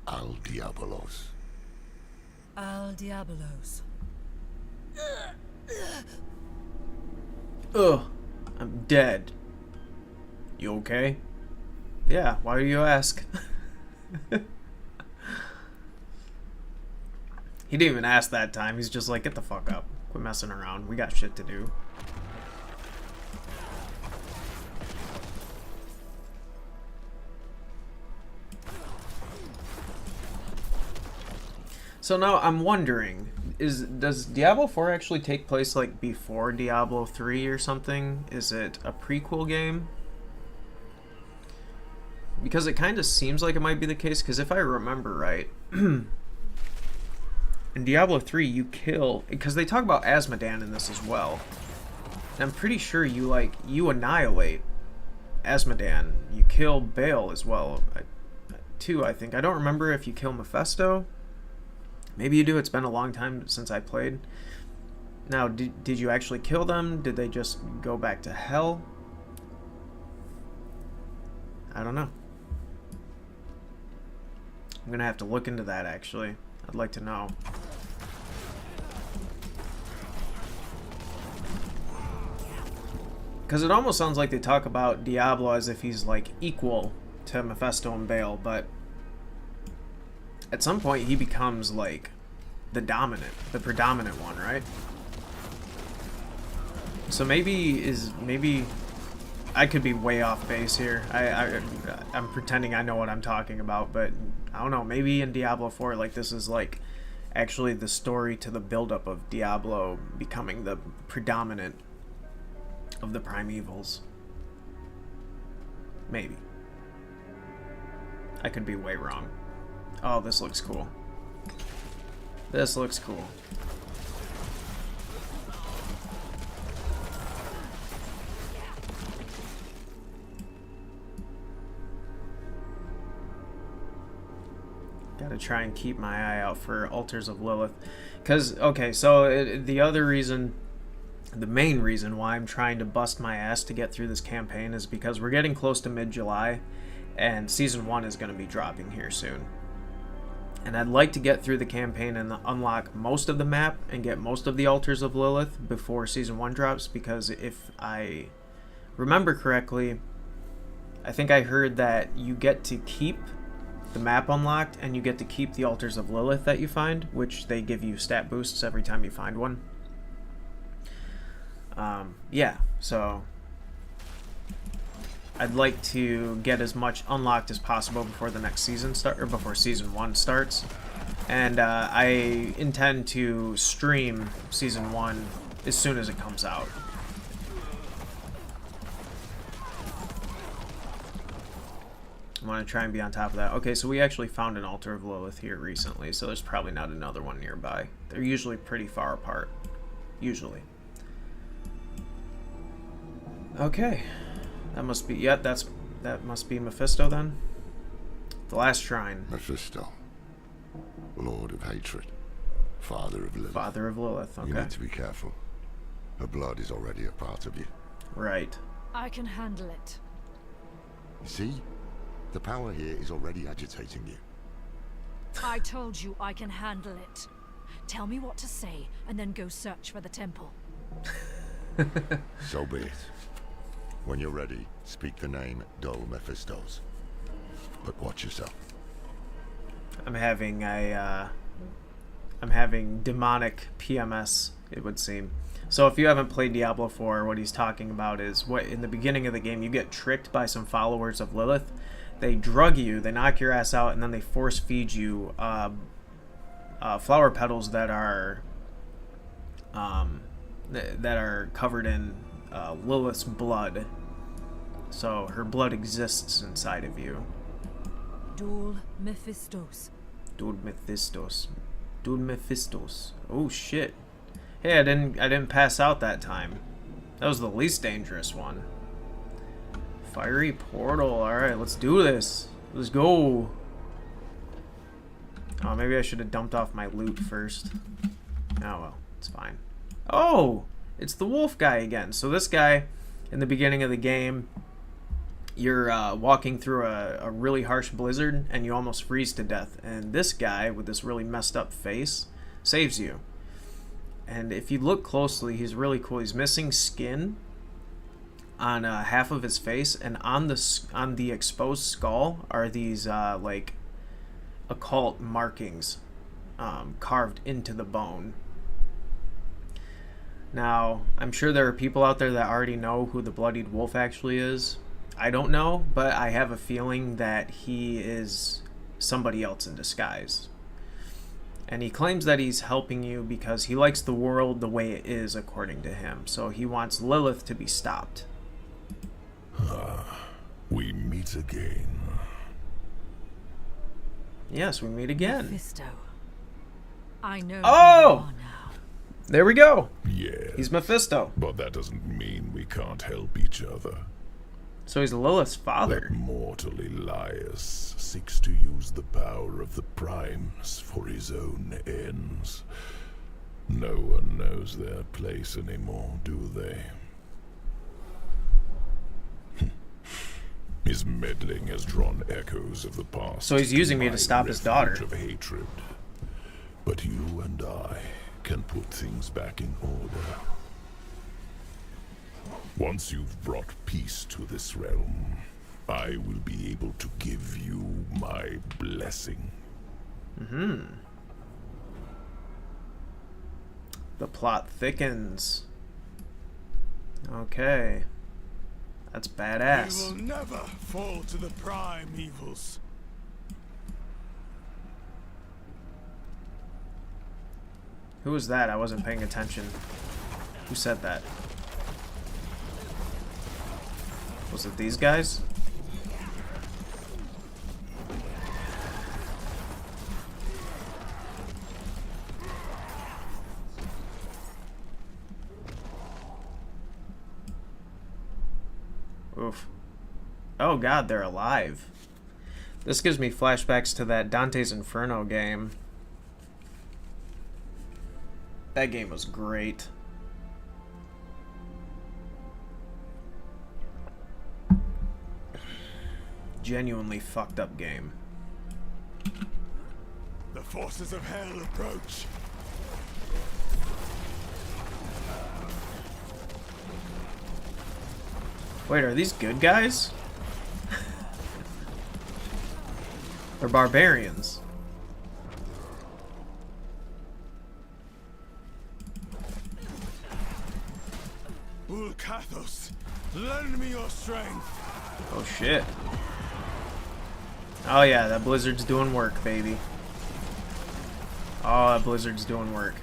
Al Diabolos. Al Diablos. Ugh, I'm dead. You okay? Yeah, why do you ask? He didn't even ask that time. He's just like, get the fuck up. Quit messing around. We got shit to do. So now I'm wondering, does Diablo 4 actually take place like before Diablo 3 or something? Is it a prequel game? Because it kind of seems like it might be the case, because if I remember right, in Diablo 3 you kill, because they talk about Asmodan in this as well. And I'm pretty sure you annihilate Asmodan. You kill Baal as well, too, I think. I don't remember if you kill Mephisto. Maybe you do. It's been a long time since I played. Now, did you actually kill them? Did they just go back to hell? I don't know. I'm gonna have to look into that, actually. I'd like to know. Because it almost sounds like they talk about Diablo as if he's like equal to Mephisto and Baal, but at some point he becomes like the predominant one, right? So maybe I could be way off base here. I'm pretending I know what I'm talking about, but I don't know. Maybe in Diablo 4, like, this is like actually the story to the buildup of Diablo becoming the predominant of the primevals. Maybe. I could be way wrong. Oh, this looks cool. This looks cool. Gotta try and keep my eye out for Altars of Lilith. Because, okay, so the other reason, the main reason why I'm trying to bust my ass to get through this campaign is because we're getting close to mid-July, and Season 1 is going to be dropping here soon. And I'd like to get through the campaign and unlock most of the map and get most of the Altars of Lilith before Season 1 drops, because if I remember correctly, I think I heard that you get to keep the map unlocked and you get to keep the Altars of Lilith that you find, which they give you stat boosts every time you find one. Yeah, so I'd like to get as much unlocked as possible before the next season before Season 1 starts. And I intend to stream Season 1 as soon as it comes out. I want to try and be on top of that. Okay, so we actually found an Altar of Lilith here recently, so there's probably not another one nearby. They're usually pretty far apart. Usually. Okay. That must be... Yep, that must be Mephisto then. The last shrine. Mephisto. Lord of Hatred. Father of Lilith. Father of Lilith, okay. You need to be careful. Her blood is already a part of you. Right. I can handle it. You see? The power here is already agitating you. I told you I can handle it. Tell me what to say, and then go search for the temple. So be it. When you're ready, speak the name Dol Mephistos. But watch yourself. I'm having demonic PMS, it would seem. So if you haven't played Diablo 4, what he's talking about is what in the beginning of the game you get tricked by some followers of Lilith. They drug you, they knock your ass out, and then they force feed you flower petals that are covered in Lilith's blood. So her blood exists inside of you. Dol Mephistos. Dol Mephistos. Dol Mephistos. Oh shit. Hey, I didn't pass out that time. That was the least dangerous one. Fiery portal. Alright, let's do this. Let's go. Oh, maybe I should have dumped off my loot first. Oh well, it's fine. Oh! It's the wolf guy again. So this guy, in the beginning of the game, you're walking through a really harsh blizzard and you almost freeze to death. And this guy, with this really messed up face, saves you. And if you look closely, he's really cool. He's missing skin on half of his face, and on the exposed skull are these like occult markings carved into the bone. Now, I'm sure there are people out there that already know who the Bloodied Wolf actually is. I don't know, but I have a feeling that he is somebody else in disguise. And he claims that he's helping you because he likes the world the way it is according to him. So he wants Lilith to be stopped. We meet again. Yes, we meet again. Mephisto. I know Oh! who you are now. There we go. Yes. He's Mephisto. But that doesn't mean we can't help each other. So he's Lilith's That father. mortal Elias seeks to use the power of the primes for his own ends. No one knows their place anymore, do they? His meddling has drawn echoes of the past. So he's using me my to stop his refuge daughter. Of hatred. But you and I can put things back in order. Once you've brought peace to this realm, I will be able to give you my blessing. The plot thickens. Okay. That's We badass. will never fall to the prime evils. Who was that? I wasn't paying attention. Who said that? Was it these guys? Oof. Oh god, they're alive. This gives me flashbacks to that Dante's Inferno game. That game was great. Genuinely fucked up game. The forces of hell approach. Wait, are these good guys? They're barbarians. Ulkathos, lend me your strength. Oh shit. Oh yeah, that blizzard's doing work, baby. Oh, that blizzard's doing work.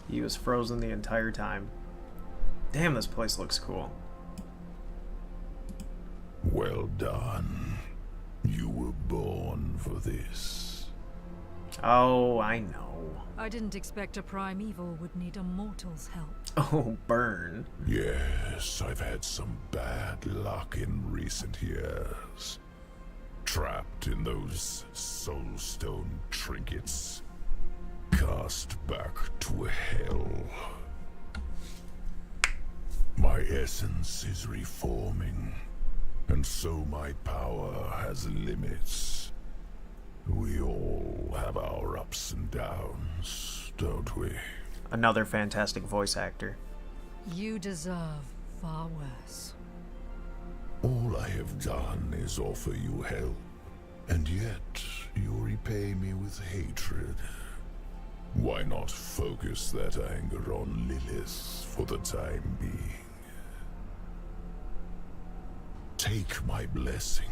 He was frozen the entire time. Damn, this place looks cool. Well done. You were born for this. Oh, I know. I didn't expect a prime evil would need a mortal's help. Oh, burn. Yes, I've had some bad luck in recent years. Trapped in those soulstone trinkets. Cast back to hell. My essence is reforming, and so my power has limits. We all have our ups and downs, don't we? Another fantastic voice actor. You deserve far worse. All I have done is offer you help, and yet you repay me with hatred. Why not focus that anger on Lilith for the time being? Take my blessing.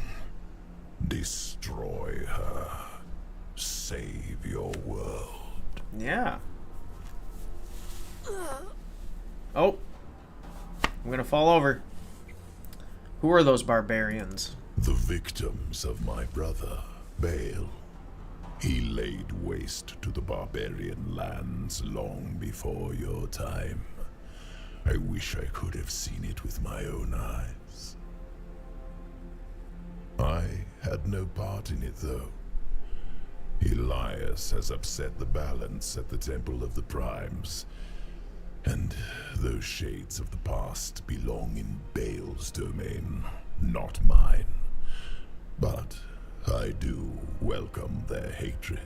Destroy her. Save your world. Yeah. Oh. I'm gonna fall over. Who are those barbarians? The victims of my brother, Baal. He laid waste to the barbarian lands long before your time. I wish I could have seen it with my own eyes. I had no part in it, though. Elias has upset the balance at the Temple of the Primes, and those shades of the past belong in Baal's domain, not mine. But I do welcome their hatred.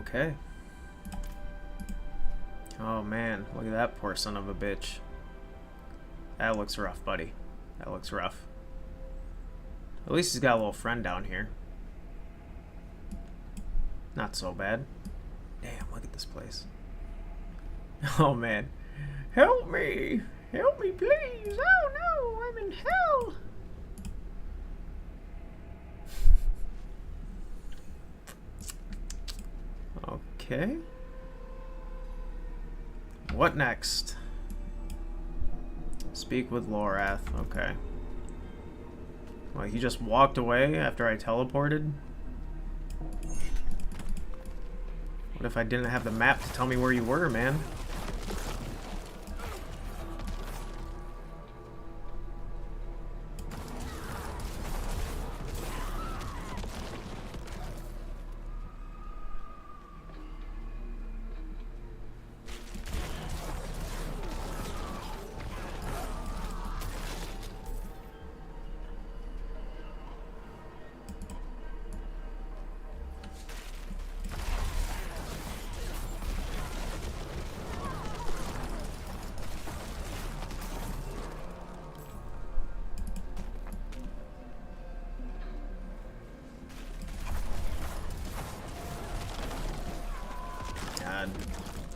Okay. Oh man, look at that poor son of a bitch. That looks rough, buddy. That looks rough. At least he's got a little friend down here. Not so bad. Damn, look at this place. Oh man. Help me! Help me, please! Oh no, I'm in hell! Okay. What next? Speak with Lorath. Okay. Well, he just walked away after I teleported? What if I didn't have the map to tell me where you were, man? God.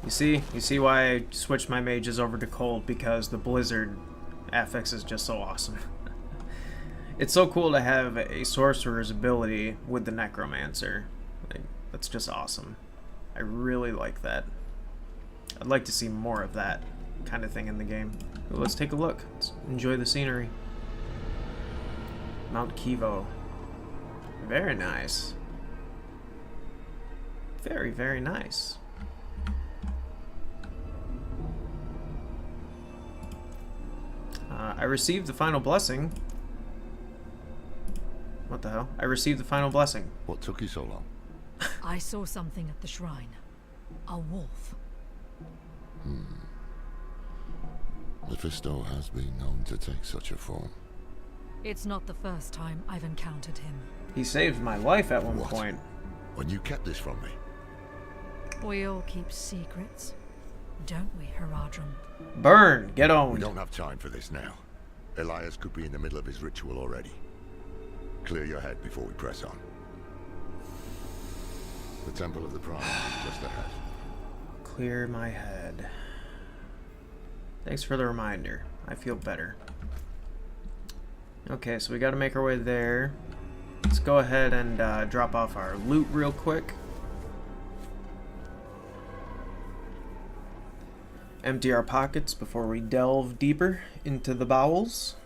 You see why I switched my mages over to cold, because the blizzard affix is just so awesome. It's so cool to have a sorcerer's ability with the Necromancer. Like, that's just awesome. I really like that. I'd like to see more of that kind of thing in the game. But let's take a look. Let's enjoy the scenery. Mount Kivo. Very nice. Very, very nice. I received the final blessing. What the hell? I received the final blessing. What took you so long? I saw something at the shrine. A wolf. Mephisto has been known to take such a form. It's not the first time I've encountered him. He saved my life at one What? point. When you kept this from me? We all keep secrets, don't we, Haradrim? Burn! Get We owned! don't have time for this now. Elias could be in the middle of his ritual already. Clear your head before we press on. The Temple of the Prime is just ahead. Clear my head. Thanks for the reminder. I feel better. Okay, so we gotta make our way there. Let's go ahead and drop off our loot real quick. Empty our pockets before we delve deeper into the bowels.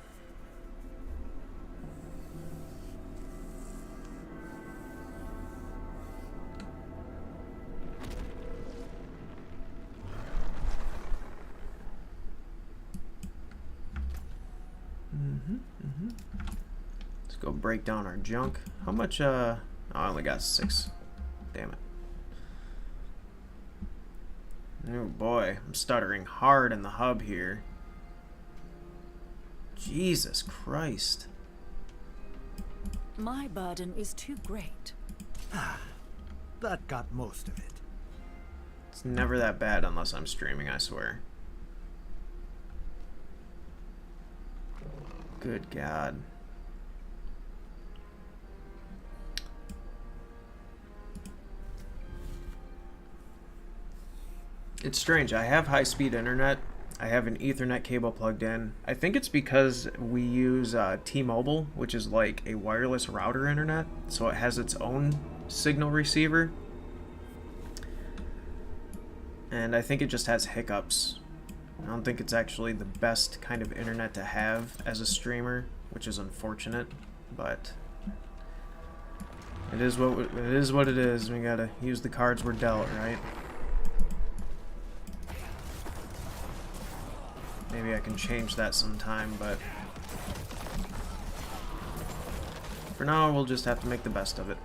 Let's go break down our junk. How much, oh, I only got 6. Damn it. Oh boy, I'm stuttering hard in the hub here. Jesus Christ. My burden is too great. That got most of it. It's never that bad unless I'm streaming, I swear. Good God. It's strange. I have high-speed internet. I have an Ethernet cable plugged in. I think it's because we use T-Mobile, which is like a wireless router internet, so it has its own signal receiver. And I think it just has hiccups. I don't think it's actually the best kind of internet to have as a streamer, which is unfortunate, but it is what it is. We gotta use the cards we're dealt, right? Maybe I can change that sometime, but for now we'll just have to make the best of it.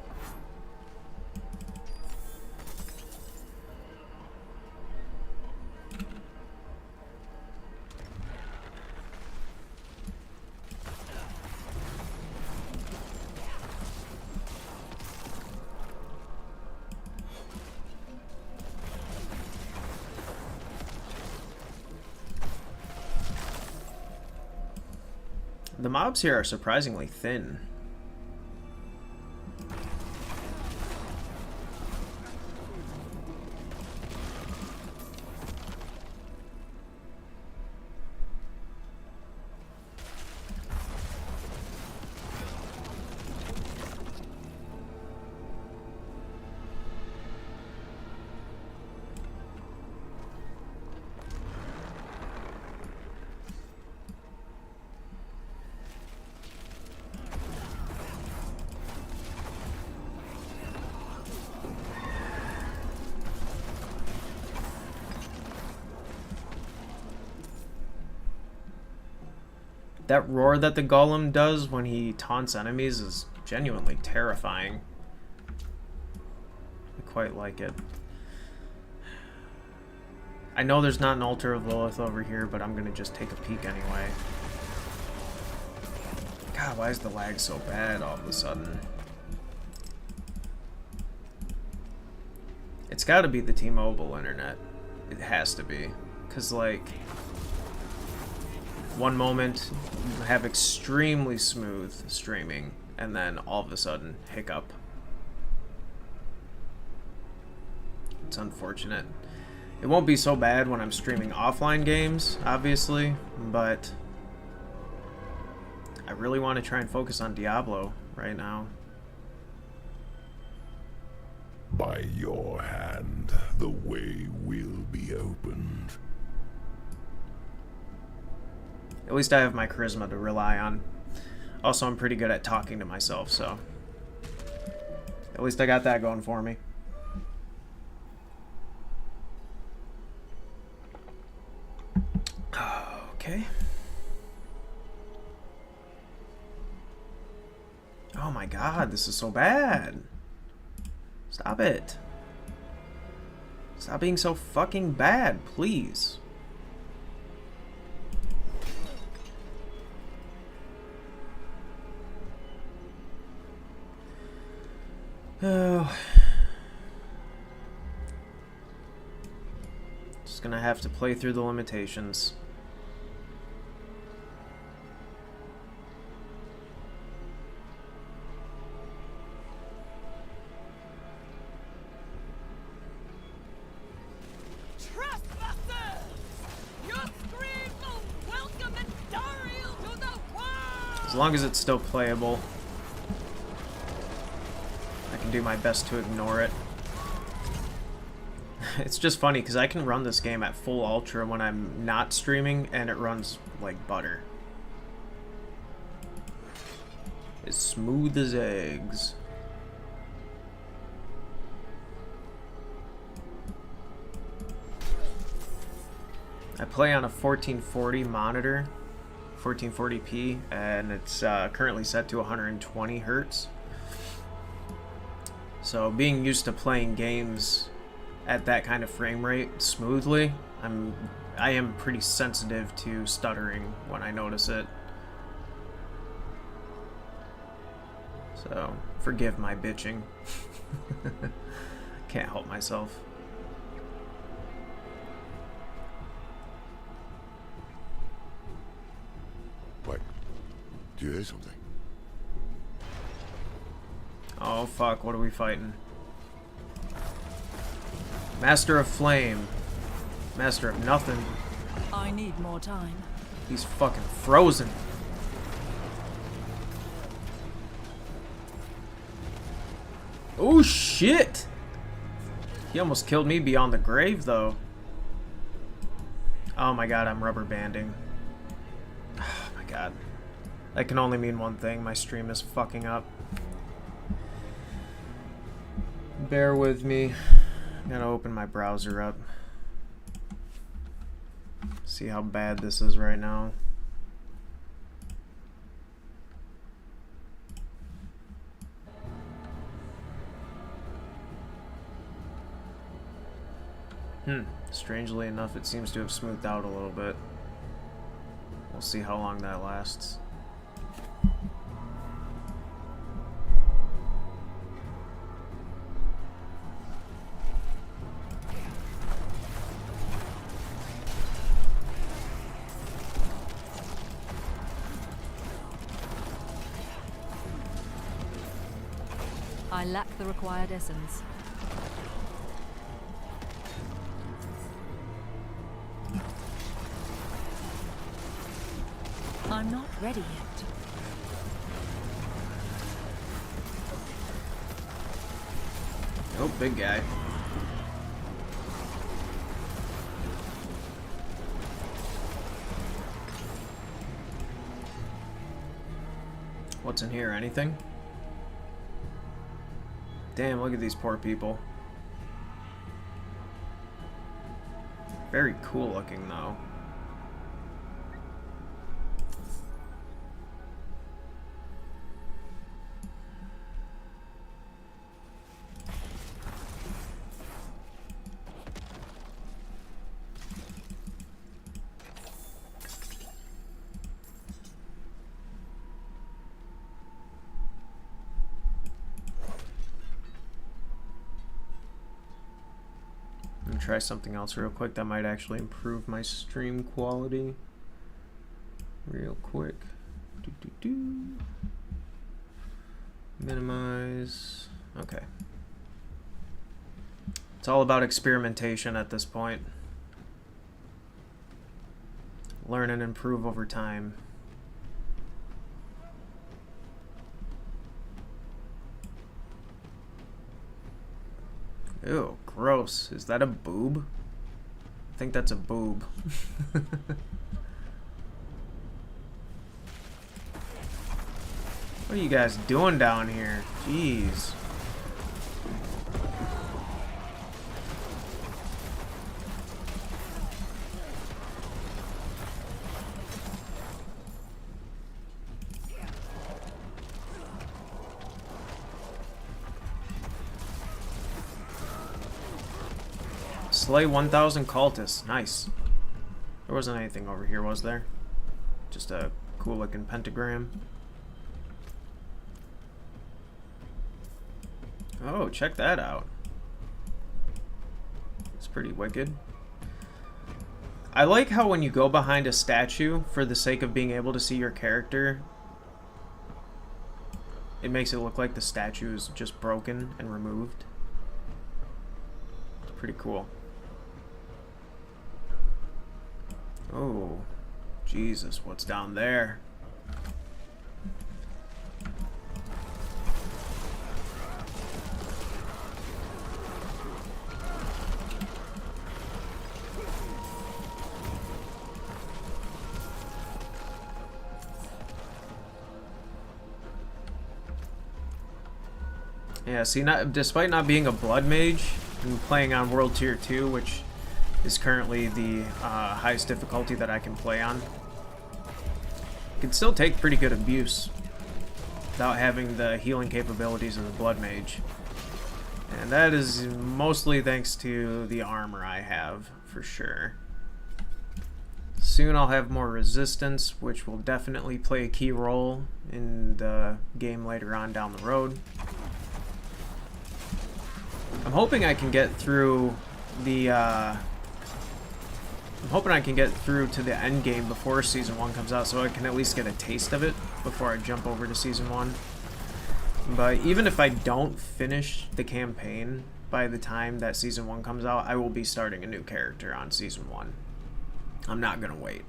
The mobs here are surprisingly thin. That roar that the golem does when he taunts enemies is genuinely terrifying. I quite like it. I know there's not an altar of Lilith over here, but I'm gonna just take a peek anyway. God, why is the lag so bad all of a sudden? It's gotta be the T-Mobile internet. It has to be. 'Cause like, one moment you have extremely smooth streaming, and then all of a sudden, hiccup. It's unfortunate. It won't be so bad when I'm streaming offline games, obviously, but I really want to try and focus on Diablo right now. By your hand, the way will be opened. At least I have my charisma to rely on. Also, I'm pretty good at talking to myself, so at least I got that going for me. Okay. Oh my god, this is so bad. Stop it. Stop being so fucking bad, please. Oh. Just gonna have to play through the limitations. As long as it's still playable, I can do my best to ignore it. It's just funny because I can run this game at full ultra when I'm not streaming and it runs like butter. As smooth as eggs. I play on a 1440 monitor, 1440p, and it's currently set to 120 hertz. So being used to playing games at that kind of frame rate smoothly, I am pretty sensitive to stuttering when I notice it. So forgive my bitching. Can't help myself. Wait, do you hear something? Oh fuck, what are we fighting? Master of Flame. Master of nothing. I need more time. He's fucking frozen. Oh shit! He almost killed me beyond the grave though. Oh my god, I'm rubber banding. Oh my god. That can only mean one thing, my stream is fucking up. Bear with me. I'm gonna open my browser up. See how bad this is right now. Strangely enough, it seems to have smoothed out a little bit. We'll see how long that lasts. I lack the required essence. I'm not ready yet. Oh, big guy. What's in here? Anything? Damn, look at these poor people. Very cool looking, though. Try something else real quick that might actually improve my stream quality real quick. Minimize. Okay. It's all about experimentation at this point. Learn and improve over time. Ew, gross. Is that a boob? I think that's a boob. What are you guys doing down here? Jeez. Slay 1,000 cultists. Nice. There wasn't anything over here, was there? Just a cool looking pentagram. Oh, check that out. It's pretty wicked. I like how when you go behind a statue for the sake of being able to see your character, it makes it look like the statue is just broken and removed. It's pretty cool. Oh, Jesus, what's down there? Yeah, see, despite not being a blood mage and playing on World Tier 2, which is currently the highest difficulty that I can play on, I can still take pretty good abuse without having the healing capabilities of the blood mage. And that is mostly thanks to the armor I have, for sure. Soon I'll have more resistance, which will definitely play a key role in the game later on down the road. I'm hoping I can get through the I'm hoping I can get through to the end game before Season 1 comes out, so I can at least get a taste of it before I jump over to Season 1. But even if I don't finish the campaign by the time that Season 1 comes out, I will be starting a new character on Season 1. I'm not gonna wait.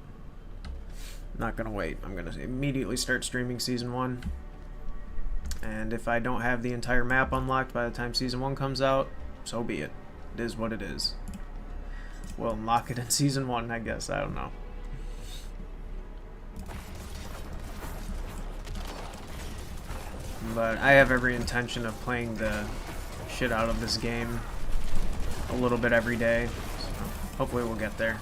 I'm not gonna wait. I'm gonna immediately start streaming Season 1. And if I don't have the entire map unlocked by the time Season 1 comes out, so be it. It is what it is. We'll unlock it in Season 1, I guess. I don't know. But I have every intention of playing the shit out of this game a little bit every day. So hopefully we'll get there.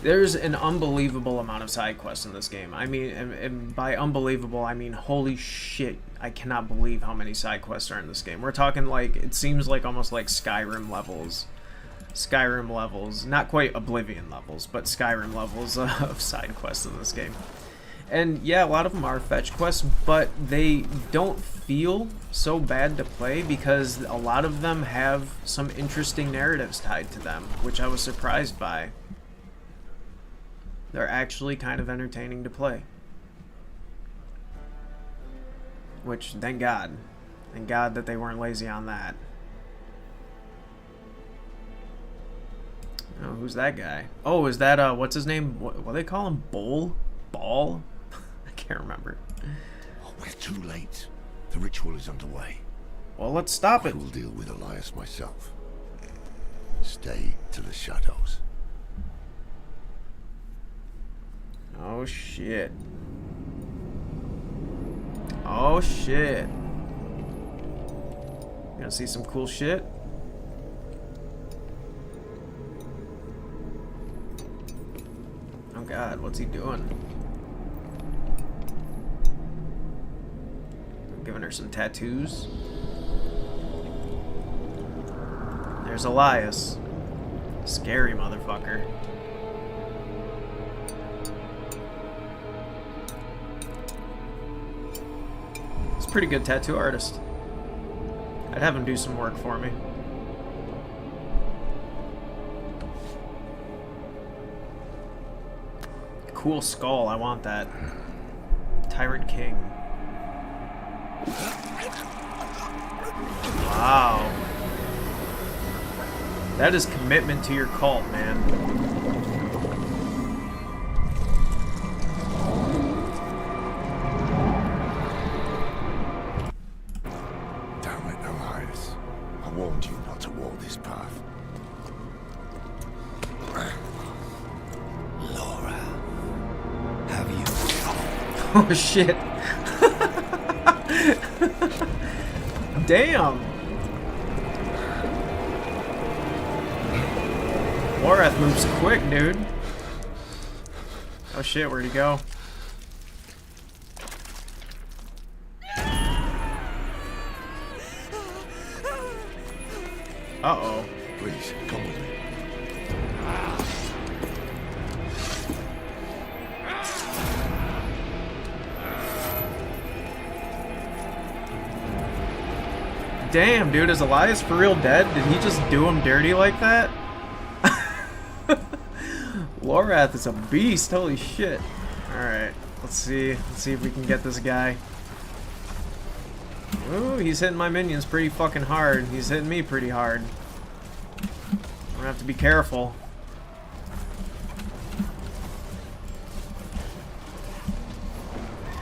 There's an unbelievable amount of side quests in this game. I mean, and by unbelievable, I mean holy shit. I cannot believe how many side quests are in this game. We're talking like, it seems like almost like Skyrim levels. Skyrim levels. Not quite Oblivion levels, but Skyrim levels of side quests in this game. And yeah, a lot of them are fetch quests, but they don't feel so bad to play because a lot of them have some interesting narratives tied to them, which I was surprised by. They're actually kind of entertaining to play. Which, thank God. Thank God that they weren't lazy on that. Oh, who's that guy? Oh, is that, what's his name? What do they call him? Ball? I can't remember. Oh, we're too late. The ritual is underway. Well, let's stop it. I will deal with Elias myself. Stay to the shadows. Oh, shit. Oh, shit. You gonna see some cool shit? Oh, God, what's he doing? Giving her some tattoos. There's Elias. Scary motherfucker. Pretty good tattoo artist. I'd have him do some work for me. Cool skull, I want that. Tyrant King. Wow. That is commitment to your cult, man. Damn it, Elias. I warned you not to walk this path. Laura, have you? Oh shit. Damn. Lorath moves quick, dude. Oh shit, where'd he go? Uh-oh. Please, come with me. Damn, dude, is Elias for real dead? Did he just do him dirty like that? Lorath is a beast, holy shit. Alright, let's see if we can get this guy. Ooh, he's hitting my minions pretty fucking hard. He's hitting me pretty hard. I'm gonna have to be careful.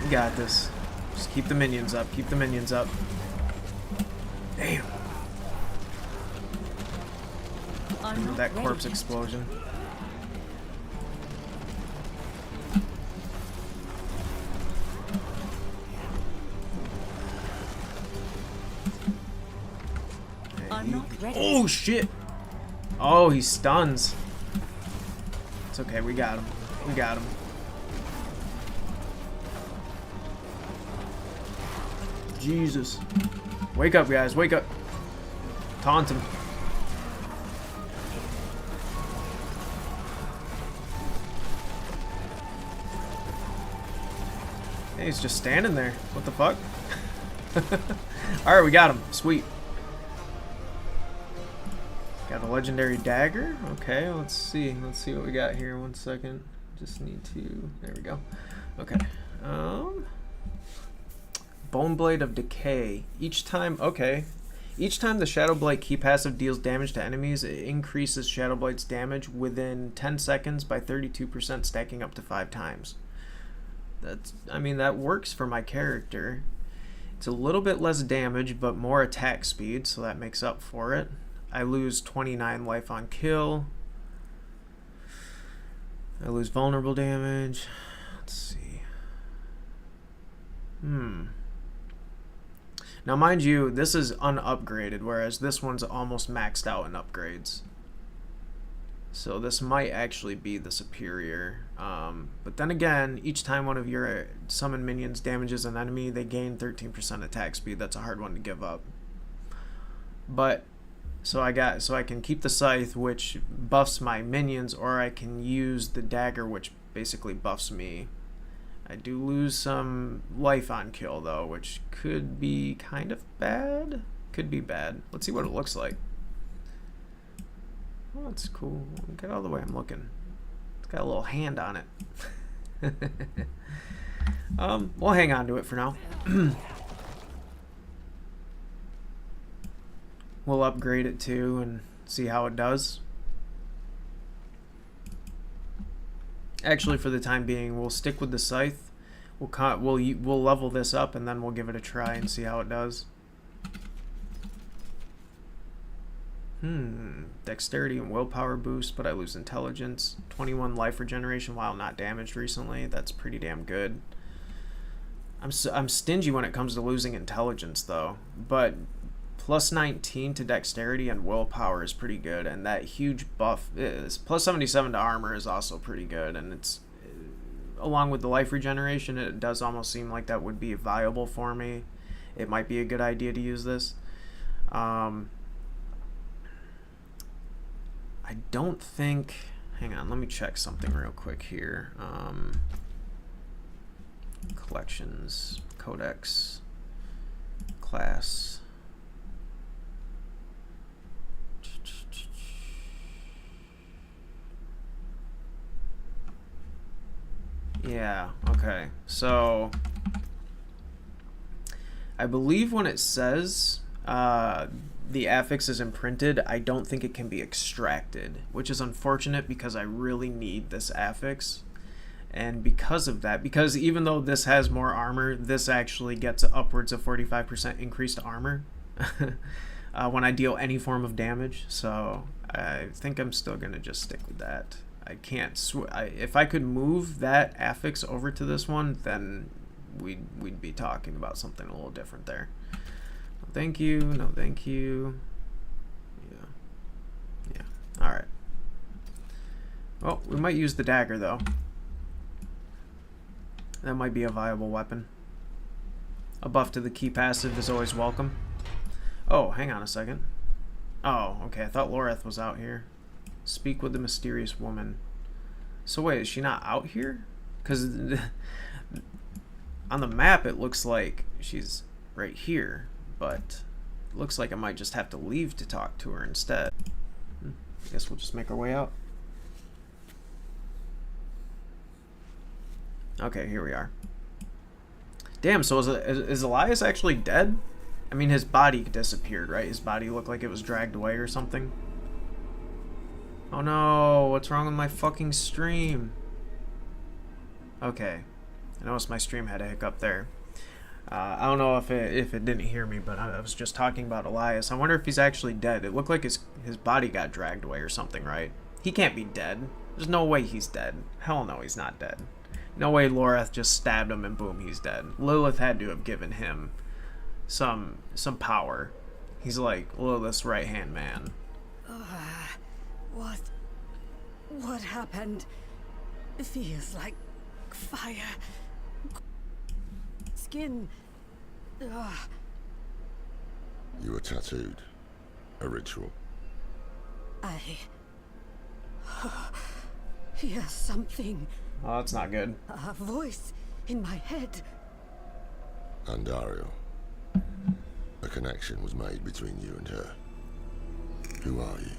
You got this. Just keep the minions up, keep the minions up. Damn. That corpse explosion. Oh shit! Oh, he stuns. It's okay, we got him. We got him. Jesus. Wake up, guys, wake up. Taunt him. Hey, he's just standing there. What the fuck? Alright, we got him. Sweet. Got a legendary dagger. Okay, let's see. Let's see what we got here. 1 second. Just need to... There we go. Okay. Bone Blade of Decay. Each time... Okay. Each time the Shadow Blight key passive deals damage to enemies, it increases Shadow Blight's damage within 10 seconds by 32%, stacking up to 5 times. That's... I mean, that works for my character. It's a little bit less damage, but more attack speed, so that makes up for it. I lose 29 life on kill. I lose vulnerable damage. Let's see. Now, mind you, this is unupgraded, whereas this one's almost maxed out in upgrades. So this might actually be the superior. But then again, each time one of your summoned minions damages an enemy, they gain 13% attack speed. That's a hard one to give up. But so I can keep the scythe, which buffs my minions, or I can use the dagger, which basically buffs me. I do lose some life on kill though, which could be kind of bad. Could be bad. Let's see what it looks like. Oh, that's cool. Get out of the way, I'm looking. It's got a little hand on it. We'll hang on to it for now. We'll upgrade it too and see how it does. Actually, for the time being, we'll stick with the scythe. We'll level this up and then we'll give it a try and see how it does. Dexterity and willpower boost, but I lose intelligence. 21 life regeneration while not damaged recently. That's pretty damn good. I'm stingy when it comes to losing intelligence though, but plus 19 to dexterity and willpower is pretty good, and that huge buff is plus 77 to armor is also pretty good, and it's along with the life regeneration, it does almost seem like that would be viable for me. It might be a good idea to use this. I don't think... Hang on, let me check something real quick here. Collections, Codex, class. Yeah, okay. So, I believe when it says the affix is imprinted, I don't think it can be extracted, which is unfortunate because I really need this affix. And because of that, because even though this has more armor, this actually gets upwards of 45% increased armor when I deal any form of damage. So I think I'm still going to just stick with that. I can't if I could move that affix over to this one, then we'd be talking about something a little different there. No, thank you. No, thank you. Yeah. All right. Well, we might use the dagger though. That might be a viable weapon. A buff to the key passive is always welcome. Oh, hang on a second. Oh, okay. I thought Loreth was out here. Speak with the mysterious woman. So wait, is she not out here? Because on the map it looks like she's right here, but it looks like I might just have to leave to talk to her instead. I guess we'll just make our way out. Okay, here we are. Damn, so is Elias actually dead? I mean, his body disappeared, right? His body looked like it was dragged away or something. Oh no, what's wrong with my fucking stream? Okay, I noticed my stream had a hiccup there. I don't know if it didn't hear me, but I was just talking about Elias. I wonder if he's actually dead. It looked like his body got dragged away or something, right? He can't be dead. There's no way he's dead. Hell no, he's not dead. No way Loreth just stabbed him and boom, he's dead. Lilith had to have given him some power. He's like Lilith's right-hand man. What happened? It feels like fire. Skin. You were tattooed. A ritual. I hear something. Oh, that's not good. A voice in my head. Andario. A connection was made between you and her. Who are you?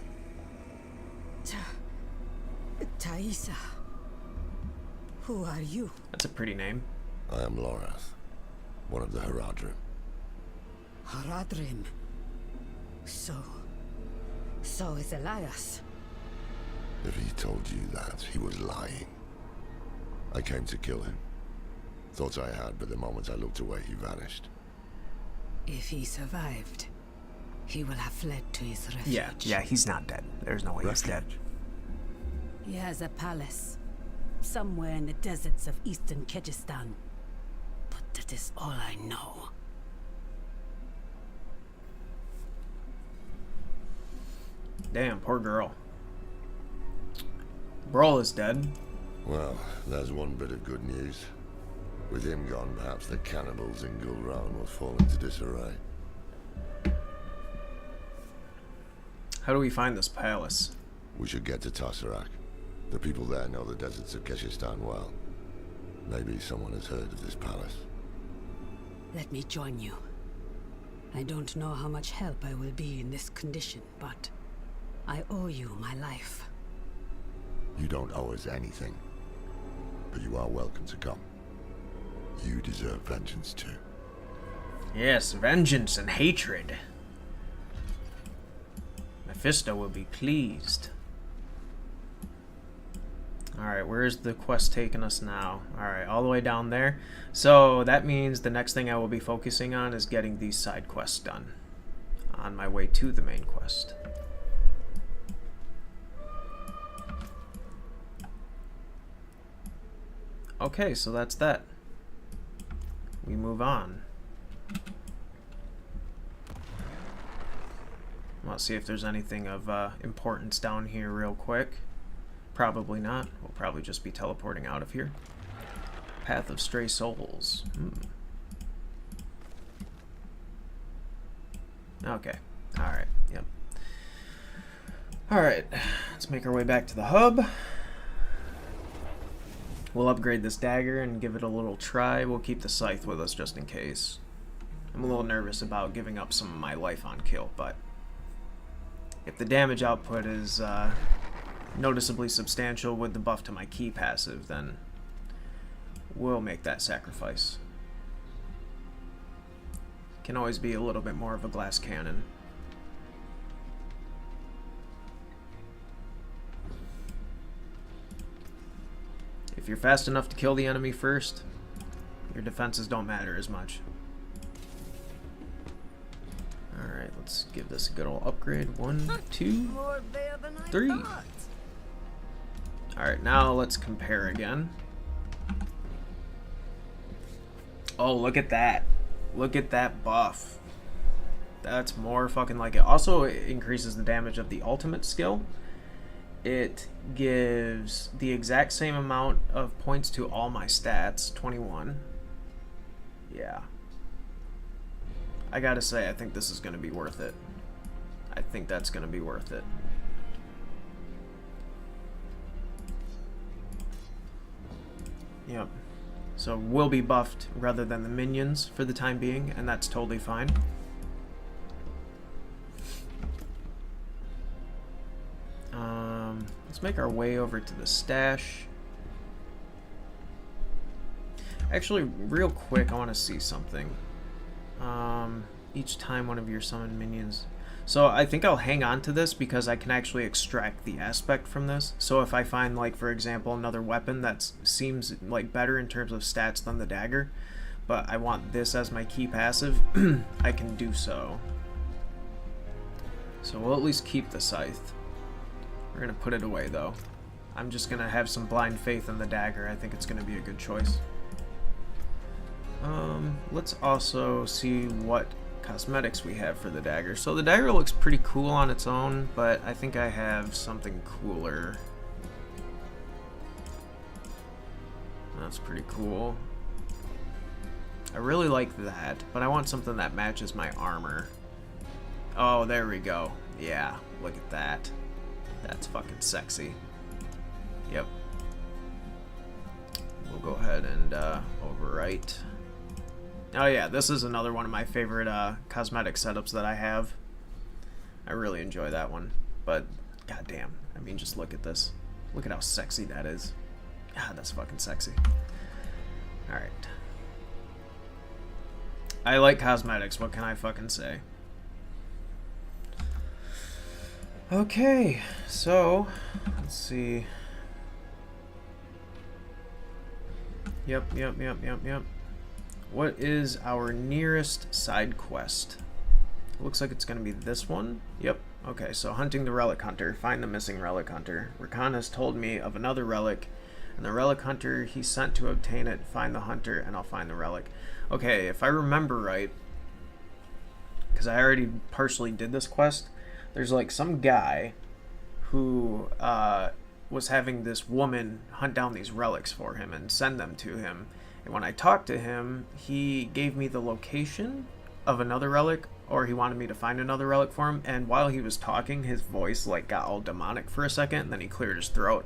Taisa. Who are you? That's a pretty name. I am Lorath, one of the Haradrim. Haradrim. So is Elias. If he told you that, he was lying. I came to kill him. Thought I had, but the moment I looked away, he vanished. If he survived, he will have fled to his refuge. Yeah, he's not dead. There's no way he's dead. He has a palace, somewhere in the deserts of eastern Kyrgyzstan. But that is all I know. Damn, poor girl. Brawl is dead. Well, there's one bit of good news. With him gone, perhaps the cannibals in Gulran will fall into disarray. How do we find this palace? We should get to Tasarak. The people there know the deserts of Kyrgyzstan well. Maybe someone has heard of this palace. Let me join you. I don't know how much help I will be in this condition, but I owe you my life. You don't owe us anything, but you are welcome to come. You deserve vengeance too. Yes, vengeance and hatred. Mephisto will be pleased. Alright, where's the quest taking us now? Alright, all the way down there. So that means the next thing I will be focusing on is getting these side quests done. On my way to the main quest. Okay, so that's that. We move on. Let's see if there's anything of importance down here real quick. Probably not. We'll probably just be teleporting out of here. Path of Stray Souls. Okay. Alright. Yep. Alright. Let's make our way back to the hub. We'll upgrade this dagger and give it a little try. We'll keep the scythe with us just in case. I'm a little nervous about giving up some of my life on kill, but if the damage output is noticeably substantial with the buff to my key passive, then we'll make that sacrifice. Can always be a little bit more of a glass cannon. If you're fast enough to kill the enemy first, your defenses don't matter as much. Alright, let's give this a good old upgrade. 1, 2, More there than I 3. thought. Alright, now let's compare again. Oh, look at that. Look at that buff. That's more fucking like it. Also, it increases the damage of the ultimate skill. It gives the exact same amount of points to all my stats, 21. Yeah. I gotta say, I think this is gonna be worth it. I think that's gonna be worth it. Yep. So we'll be buffed rather than the minions for the time being, and that's totally fine. Let's make our way over to the stash. Actually, real quick, I want to see something. Each time one of your summoned minions... So I think I'll hang on to this because I can actually extract the aspect from this. So if I find, like, for example, another weapon that seems like better in terms of stats than the dagger, but I want this as my key passive, I can do so. So we'll at least keep the scythe. We're going to put it away, though. I'm just going to have some blind faith in the dagger. I think it's going to be a good choice. Let's also see what cosmetics we have for the dagger. So the dagger looks pretty cool on its own, but I think I have something cooler. That's pretty cool. I really like that, but I want something that matches my armor. Oh, there we go. Yeah, look at that. That's fucking sexy. Yep. We'll go ahead and overwrite. Oh yeah, this is another one of my favorite cosmetic setups that I have. I really enjoy that one. But, goddamn, I mean, just look at this. Look at how sexy that is. God, that's fucking sexy. Alright. I like cosmetics, what can I fucking say? Okay, so, let's see. Yep. What is our nearest side quest? Looks like it's going to be this one. Yep. Okay, so hunting the relic hunter. Find the missing relic hunter. Rakan has told me of another relic, and the relic hunter he sent to obtain it. Find the hunter, and I'll find the relic. Okay, if I remember right, because I already partially did this quest, there's like some guy who was having this woman hunt down these relics for him and send them to him. And when I talked to him, he gave me the location of another relic, or he wanted me to find another relic for him. And while he was talking, his voice like got all demonic for a second, and then he cleared his throat.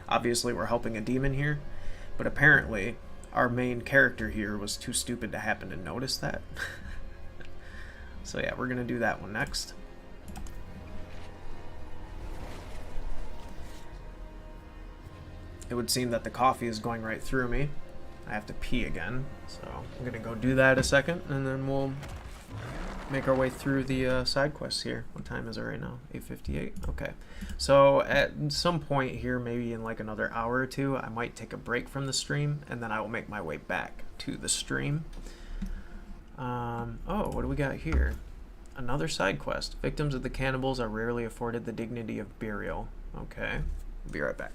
Obviously, we're helping a demon here, but apparently our main character here was too stupid to happen to notice that. So yeah, we're gonna do that one next. It would seem that the coffee is going right through me. I have to pee again, so I'm gonna go do that a second, and then we'll make our way through the side quests here. What time is it right now? 8:58. Okay, so at some point here, maybe in like another hour or two, I might take a break from the stream, and then I will make my way back to the stream. Oh, what do we got here? Another side quest. Victims of the cannibals are rarely afforded the dignity of burial. Okay, be right back.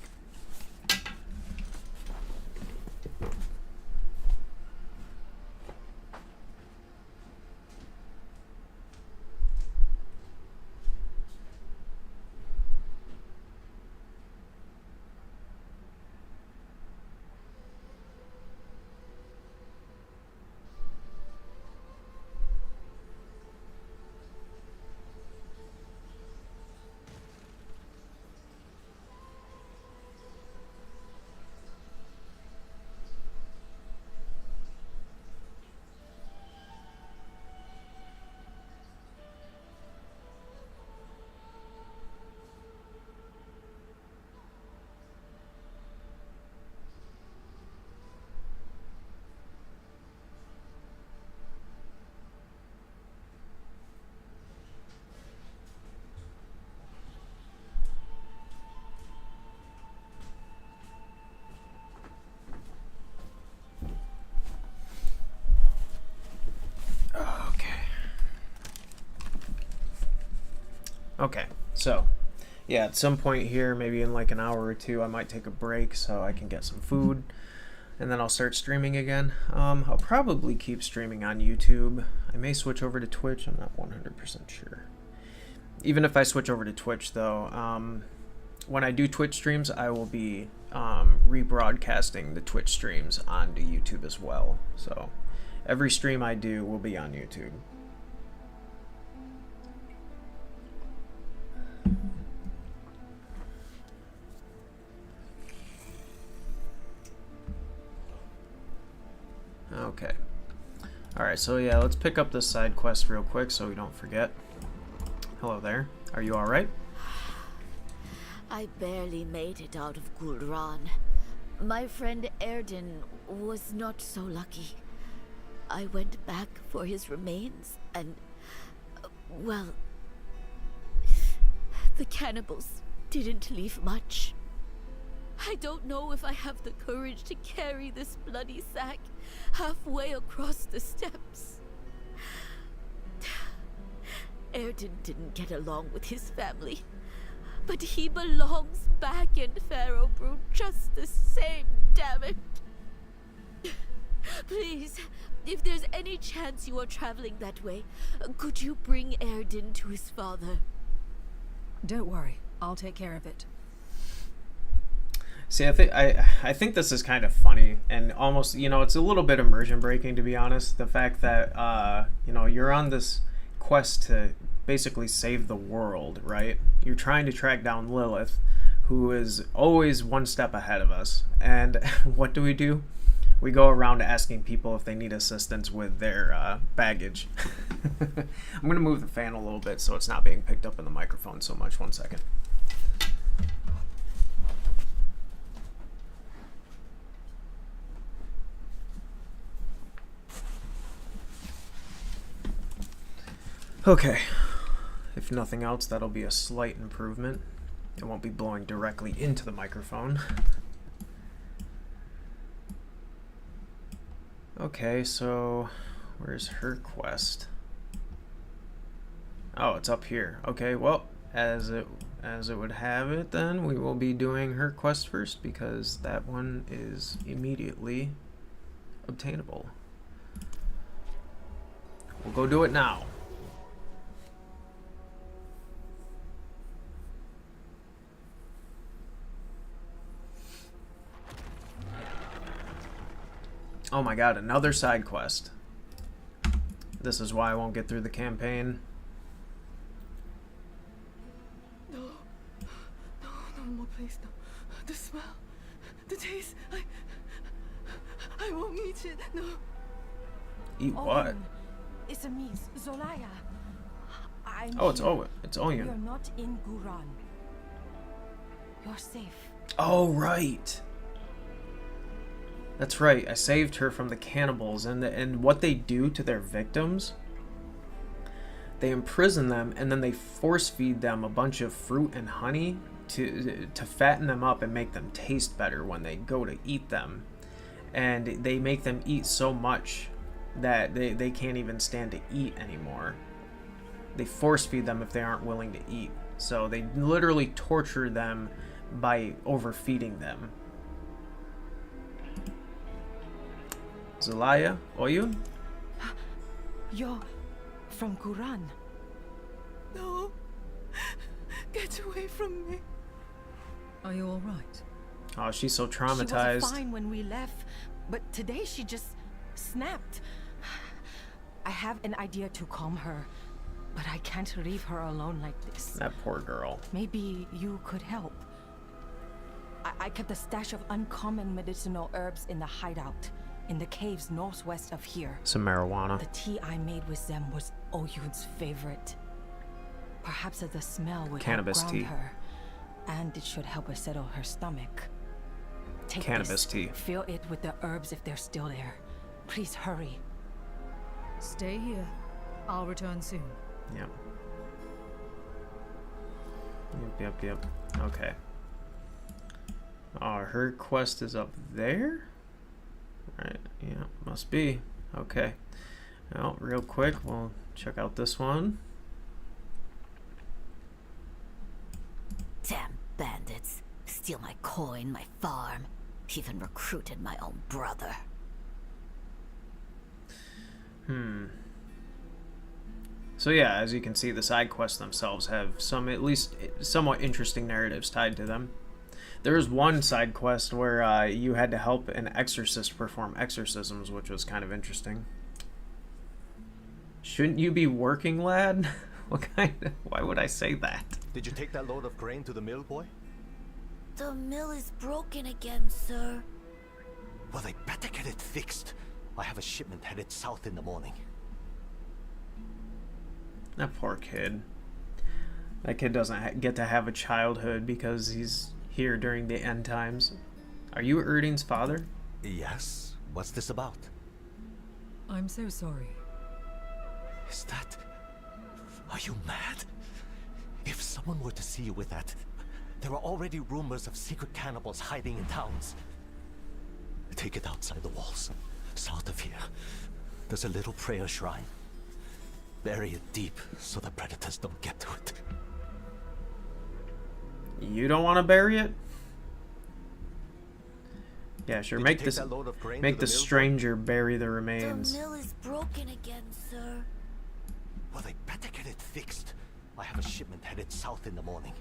Okay, so yeah, at some point here, maybe in like an hour or two, I might take a break so I can get some food, and then I'll start streaming again. I'll probably keep streaming on YouTube. I may switch over to Twitch. I'm not 100% sure. Even if I switch over to Twitch, though, when I do Twitch streams, I will be rebroadcasting the Twitch streams onto YouTube as well. So every stream I do will be on YouTube. Okay. Alright, so yeah, let's pick up this side quest real quick so we don't forget. Hello there. Are you alright? I barely made it out of Gulran. My friend Erden was not so lucky. I went back for his remains and, well, the cannibals didn't leave much. I don't know if I have the courage to carry this bloody sack halfway across the steppes. Erden didn't get along with his family, but he belongs back in Pharaohbrood just the same, damn it. Please, if there's any chance you are traveling that way, could you bring Erden to his father? Don't worry, I'll take care of it. See, I think this is kind of funny and almost, you know, it's a little bit immersion breaking, to be honest. The fact that you know, you're on this quest to basically save the world, right? You're trying to track down Lilith, who is always one step ahead of us. And what do? We go around asking people if they need assistance with their baggage. I'm going to move the fan a little bit so it's not being picked up in the microphone so much. 1 second. Okay, if nothing else, that'll be a slight improvement. It won't be blowing directly into the microphone. Okay, so where's her quest? Oh, it's up here. Okay, well, as it would have it, then we will be doing her quest first because that one is immediately obtainable. We'll go do it now. Oh my god, another side quest. This is why I won't get through the campaign. No, more please, no. The smell, the taste, I won't eat it, no. Eat what? It's a meat, Zolaya. Oh, it's Oyen. You're not in Guran. You're safe. Oh, right. That's right. I saved her from the cannibals, and what they do to their victims, they imprison them and then they force feed them a bunch of fruit and honey to fatten them up and make them taste better when they go to eat them. And they make them eat so much that they can't even stand to eat anymore. They force feed them if they aren't willing to eat. So they literally torture them by overfeeding them. Zelaya, Oyun? You're from Guran. No. Get away from me. Are you all right? Oh, she's so She traumatized. was fine when we left, but today she just snapped. I have an idea to calm her, but I can't leave her alone like this. That poor girl. Maybe you could help. I kept a stash of uncommon medicinal herbs in the hideout, in the caves northwest of here. Some marijuana. The tea I made with them was Oyun's favorite. Perhaps the smell would Cannabis help ground tea. her, and it should help her settle her stomach. Take Cannabis this. tea. Fill it with the herbs if they're still there. Please hurry. Stay here. I'll return soon. Yep. Yep. Okay. Oh, her quest is up there? Right, yeah, must be. Okay. Well, real quick, we'll check out this one. steal my coin, my farm, even recruited my own brother. So yeah, as you can see, the side quests themselves have some, at least, somewhat interesting narratives tied to them. There was one side quest where you had to help an exorcist perform exorcisms, which was kind of interesting. Shouldn't you be working, lad? Why would I say that? Did you take that load of grain to the mill, boy? The mill is broken again, sir. Well, they better get it fixed. I have a shipment headed south in the morning. That poor kid. That kid doesn't get to have a childhood because he's here during the end times. Are you Erding's father? Yes? What's this about? I'm so sorry. Is that... Are you mad? If someone were to see you with that... There are already rumors of secret cannibals hiding in towns. Take it outside the walls, south of here. There's a little prayer shrine. Bury it deep so the predators don't get to it. You don't want to bury it? Yeah, sure. Make the stranger bury the remains. The mill is broken again, sir. Well, they better get it fixed. I have a shipment headed south in the morning.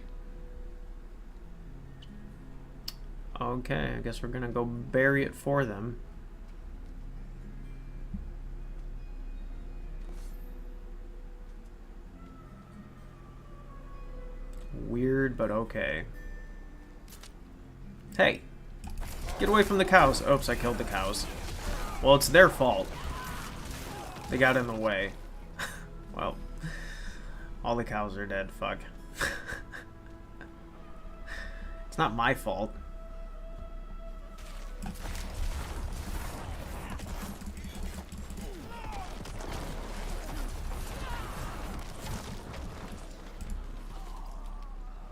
Okay, I guess we're gonna go bury it for them. Weird, but okay. Hey! Get away from the cows! Oops, I killed the cows. Well, it's their fault. They got in the way. Well, all the cows are dead, fuck. It's not my fault.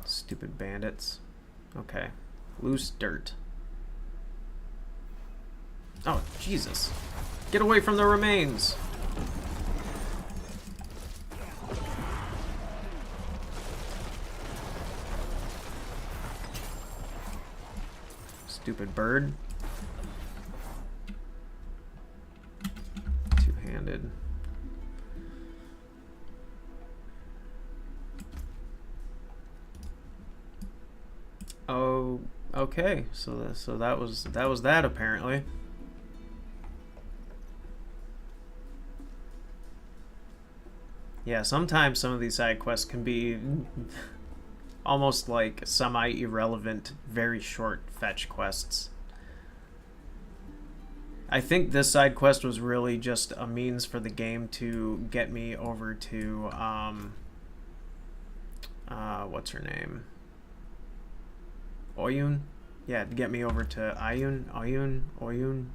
Stupid bandits. Okay. Loose dirt. Oh, Jesus. Get away from the remains! Stupid bird. Two-handed. Oh, okay. So that was that apparently. Yeah, sometimes some of these side quests can be almost like semi-irrelevant, very short fetch quests. I think this side quest was really just a means for the game to get me over to what's her name? Oyun? Yeah, to get me over to Oyun.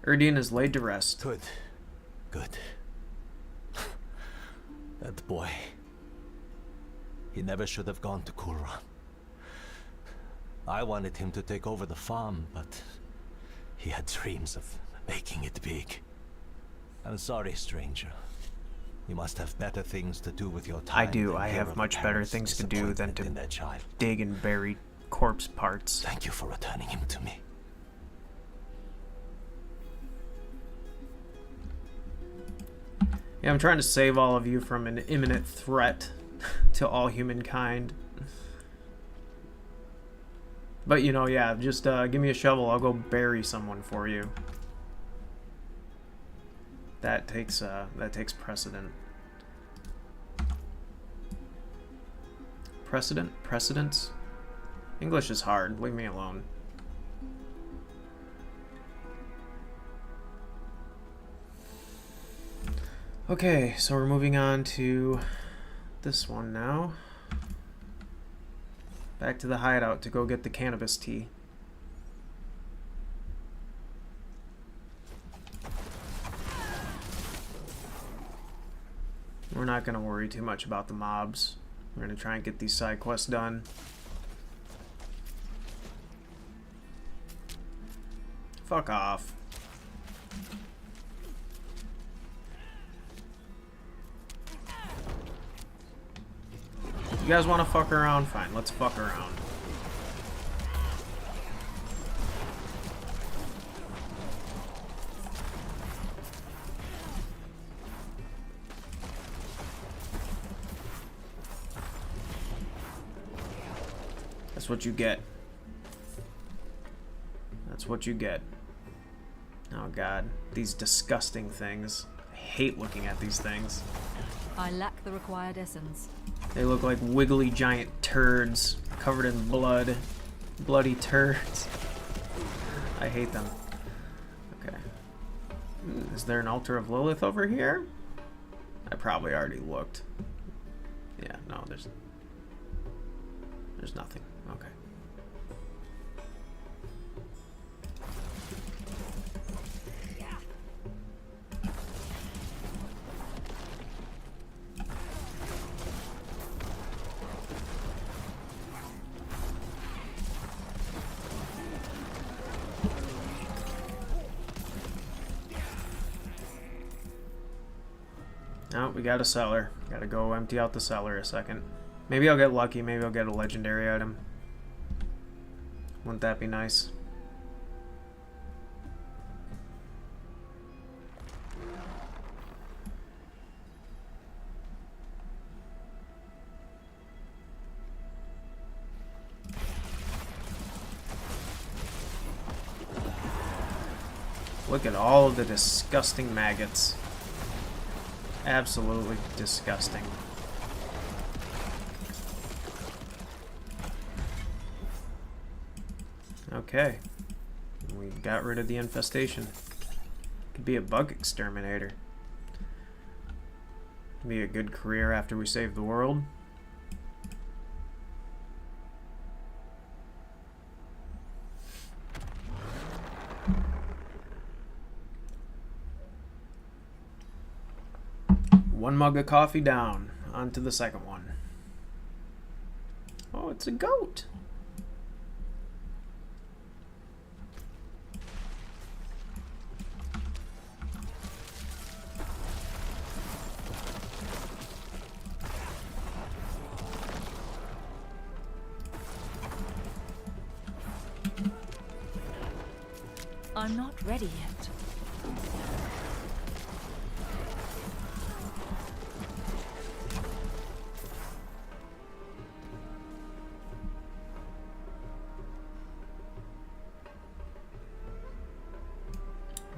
Erdine is laid to rest. Good. Good. That boy. He never should have gone to Kulran. I wanted him to take over the farm, but he had dreams of making it big. I'm sorry, stranger. You must have better things to do with your time. I do. I have much better things to do than to dig and bury corpse parts. Thank you for returning him to me. Yeah, I'm trying to save all of you from an imminent threat to all humankind. But, you know, yeah, just give me a shovel. I'll go bury someone for you. That takes precedent. Precedence? English is hard. Leave me alone. Okay, so we're moving on to this one now. Back to the hideout to go get the cannabis tea. We're not going to worry too much about the mobs. We're going to try and get these side quests done. Fuck off. guys want to fuck around? Fine, let's fuck around. That's what you get. That's what you get. Oh god, these disgusting things. I hate looking at these things. I lack the required essence. They look like wiggly giant turds covered in blood. Bloody turds. I hate them. Okay. Is there an altar of Lilith over here? I probably already looked. Yeah, no, there's nothing. Okay. Oh, we got a cellar. Gotta go empty out the cellar a second. Maybe I'll get lucky. Maybe I'll get a legendary item. Wouldn't that be nice? Look at all of the disgusting maggots. Absolutely disgusting. Okay. We got rid of the infestation. Could be a bug exterminator. Could be a good career after we save the world. One mug of coffee down. On to the second one. Oh, it's a goat. I'm not ready yet.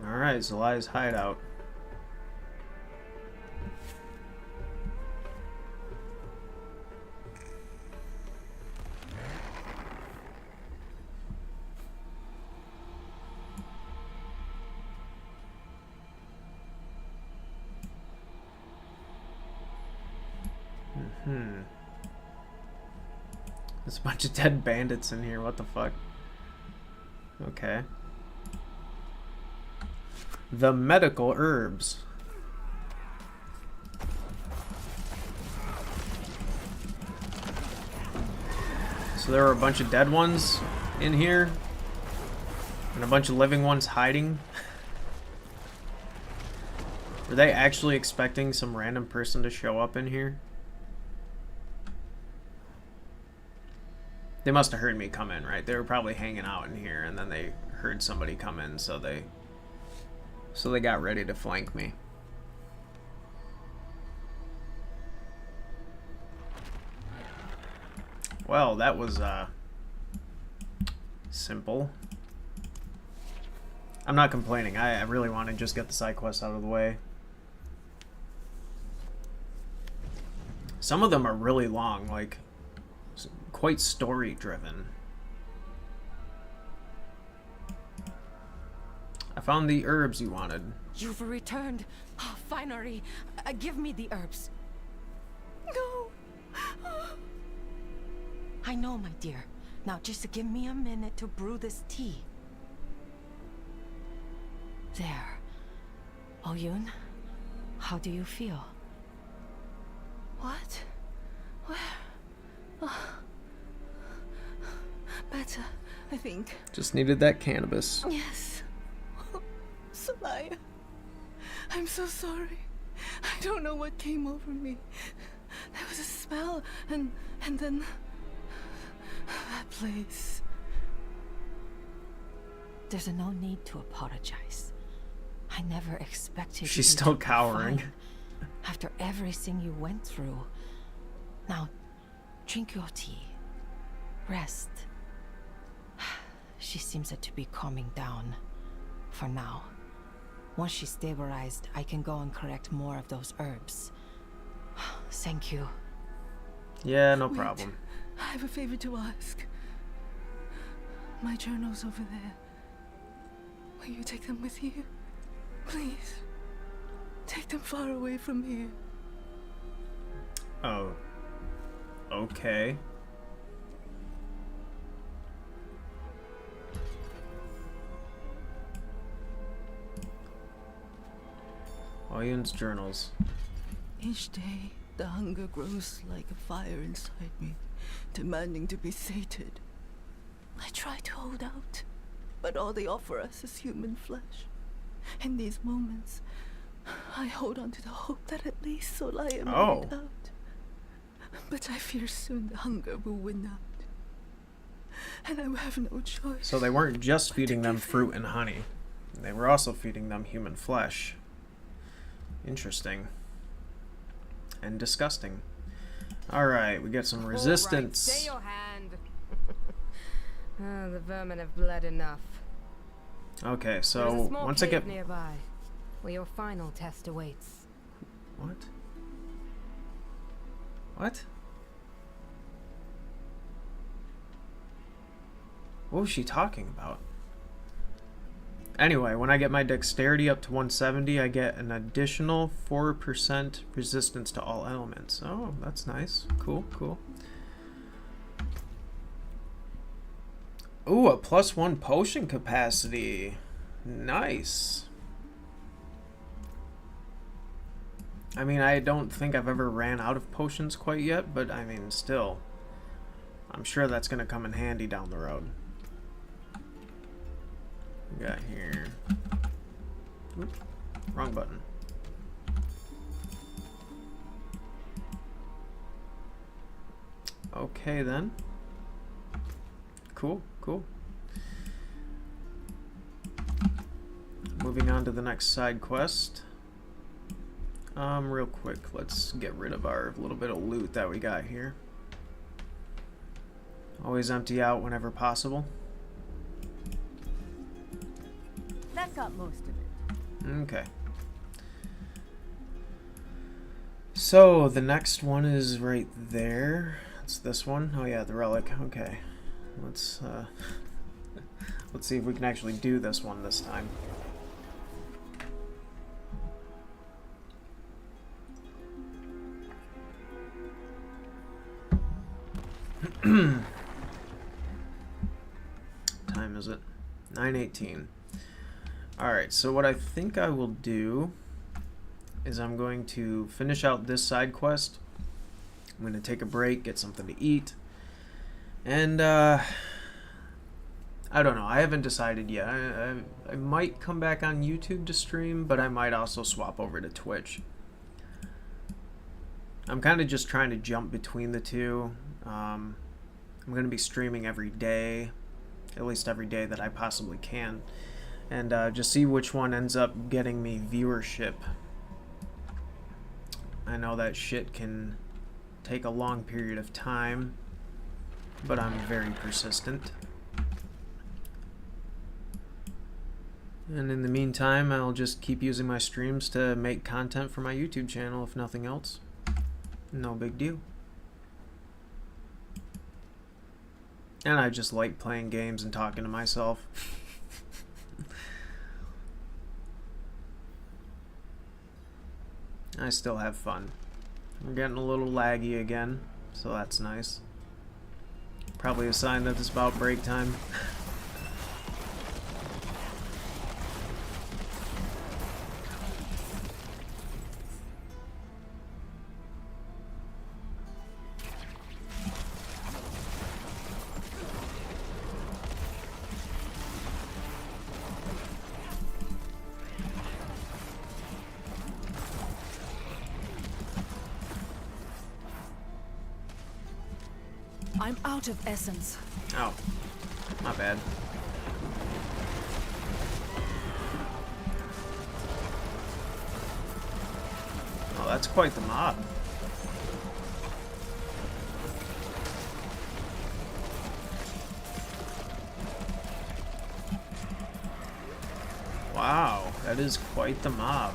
Alright, Zelia's hideout. There's a bunch of dead bandits in here, what the fuck? Okay. The medical herbs. So there were a bunch of dead ones in here, and a bunch of living ones hiding. Were they actually expecting some random person to show up in here? They must have heard me come in, right? They were probably hanging out in here, and then they heard somebody come in, so they got ready to flank me. Well, that was simple. I'm not complaining. I really want to just get the side quests out of the way. Some of them are really long, like quite story driven. I found the herbs you wanted. You've returned. Oh, finally. Give me the herbs. No. I know, my dear. Now just give me a minute to brew this tea. There. Oyun, how do you feel? What? Where? Oh. Better, I think. Just needed that cannabis. Yes. Zelaya, I'm so sorry. I don't know what came over me. There was a smell, and And then that place. There's no need to apologize. I never expected She's you still to be cowering. fine after everything you went through. Now, drink your tea. Rest. She seems to be calming down. For now. Once she's stabilized, I can go and collect more of those herbs. Thank you. Yeah, no Wait, problem. I have a favor to ask. My journal's over there. Will you take them with you? Please. Take them far away from here. Oh. Okay. Oyun's journals. Each day, the hunger grows like a fire inside me, demanding to be sated. I try to hold out, but all they offer us is human flesh. In these moments, I hold on to the hope that at least Solaya may get out. But I fear soon the hunger will win out. And I will have no choice. So they weren't just feeding them fruit and honey. They were also feeding them human flesh. Interesting. And disgusting. Alright, we get some resistance. Right, stay your hand. The vermin have bled enough. Okay, There's so a small once I cave get nearby, where your final test awaits. What? What? What was she talking about? Anyway, when I get my dexterity up to 170, I get an additional 4% resistance to all elements. Oh, that's nice. Cool, cool. Ooh, a +1 potion capacity. Nice. I mean, I don't think I've ever ran out of potions quite yet, but I mean, still. I'm sure that's going to come in handy down the road. We got here. Oop, wrong button. Okay then. Cool, cool. Moving on to the next side quest. Real quick, let's get rid of our little bit of loot that we got here. Always empty out whenever possible. That got most of it. Okay. So the next one is right there. It's this one. Oh yeah, the relic. Okay. Let's see if we can actually do this one this time. Time is it? 9:18. Alright, so what I think I will do is I'm going to finish out this side quest. I'm going to take a break, get something to eat. And, I don't know. I haven't decided yet. I might come back on YouTube to stream, but I might also swap over to Twitch. I'm kind of just trying to jump between the two. I'm going to be streaming every day, at least every day that I possibly can. And just see which one ends up getting me viewership. I know that shit can take a long period of time, but I'm very persistent. And in the meantime, I'll just keep using my streams to make content for my YouTube channel, if nothing else. No big deal. And I just like playing games and talking to myself. I still have fun. We're getting a little laggy again, so that's nice. Probably a sign that it's about break time. I'm out of essence. Oh, not bad. Oh, that's quite the mob. Wow, that is quite the mob.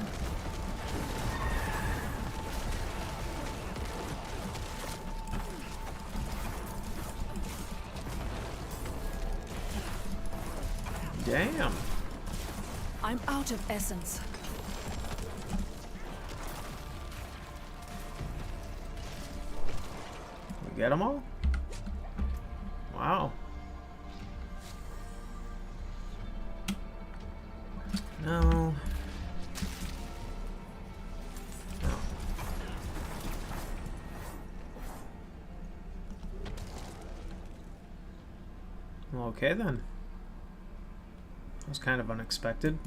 Damn. I'm out of essence. We get them all? Wow. No. Well, okay then. That was kind of unexpected.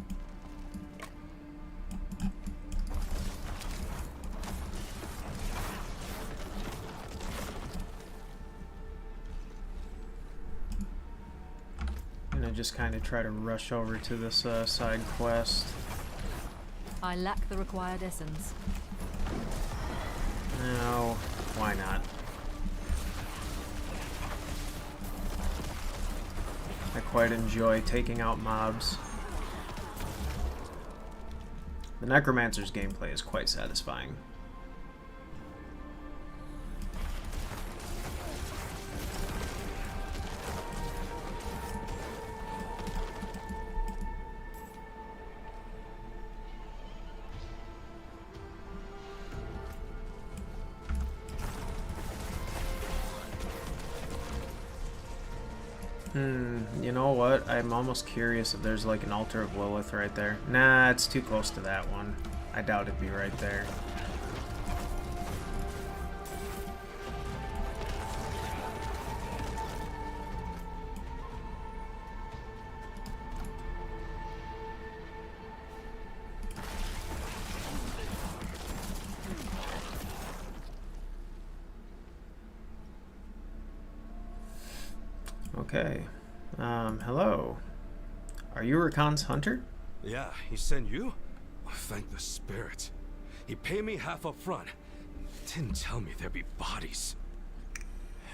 And I just kind of try to rush over to this side quest. I lack the required essence. No, why not? I quite enjoy taking out mobs. The Necromancer's gameplay is quite satisfying. You know what? I'm almost curious if there's like an altar of Lilith right there. Nah, it's too close to that one. I doubt it'd be right there. Okay. Hello. Are you Rakan's hunter? Yeah, he sent you? Oh, thank the spirit. He paid me half up front. Didn't tell me there'd be bodies.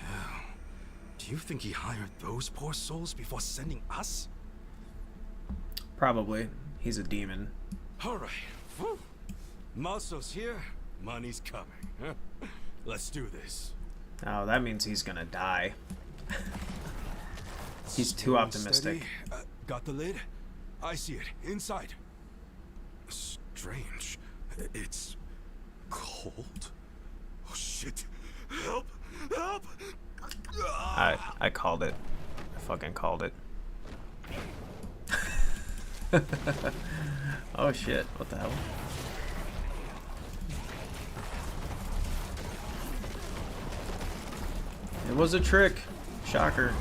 Hell, do you think he hired those poor souls before sending us? Probably. He's a demon. Alright. Muscles here, money's coming. Huh? Let's do this. Oh, that means he's gonna die. He's too optimistic. Got the lid? I see it. Inside. Strange. It's cold. Oh shit. Help! Help! I called it. I fucking called it. Oh shit. What the hell? It was a trick. Shocker.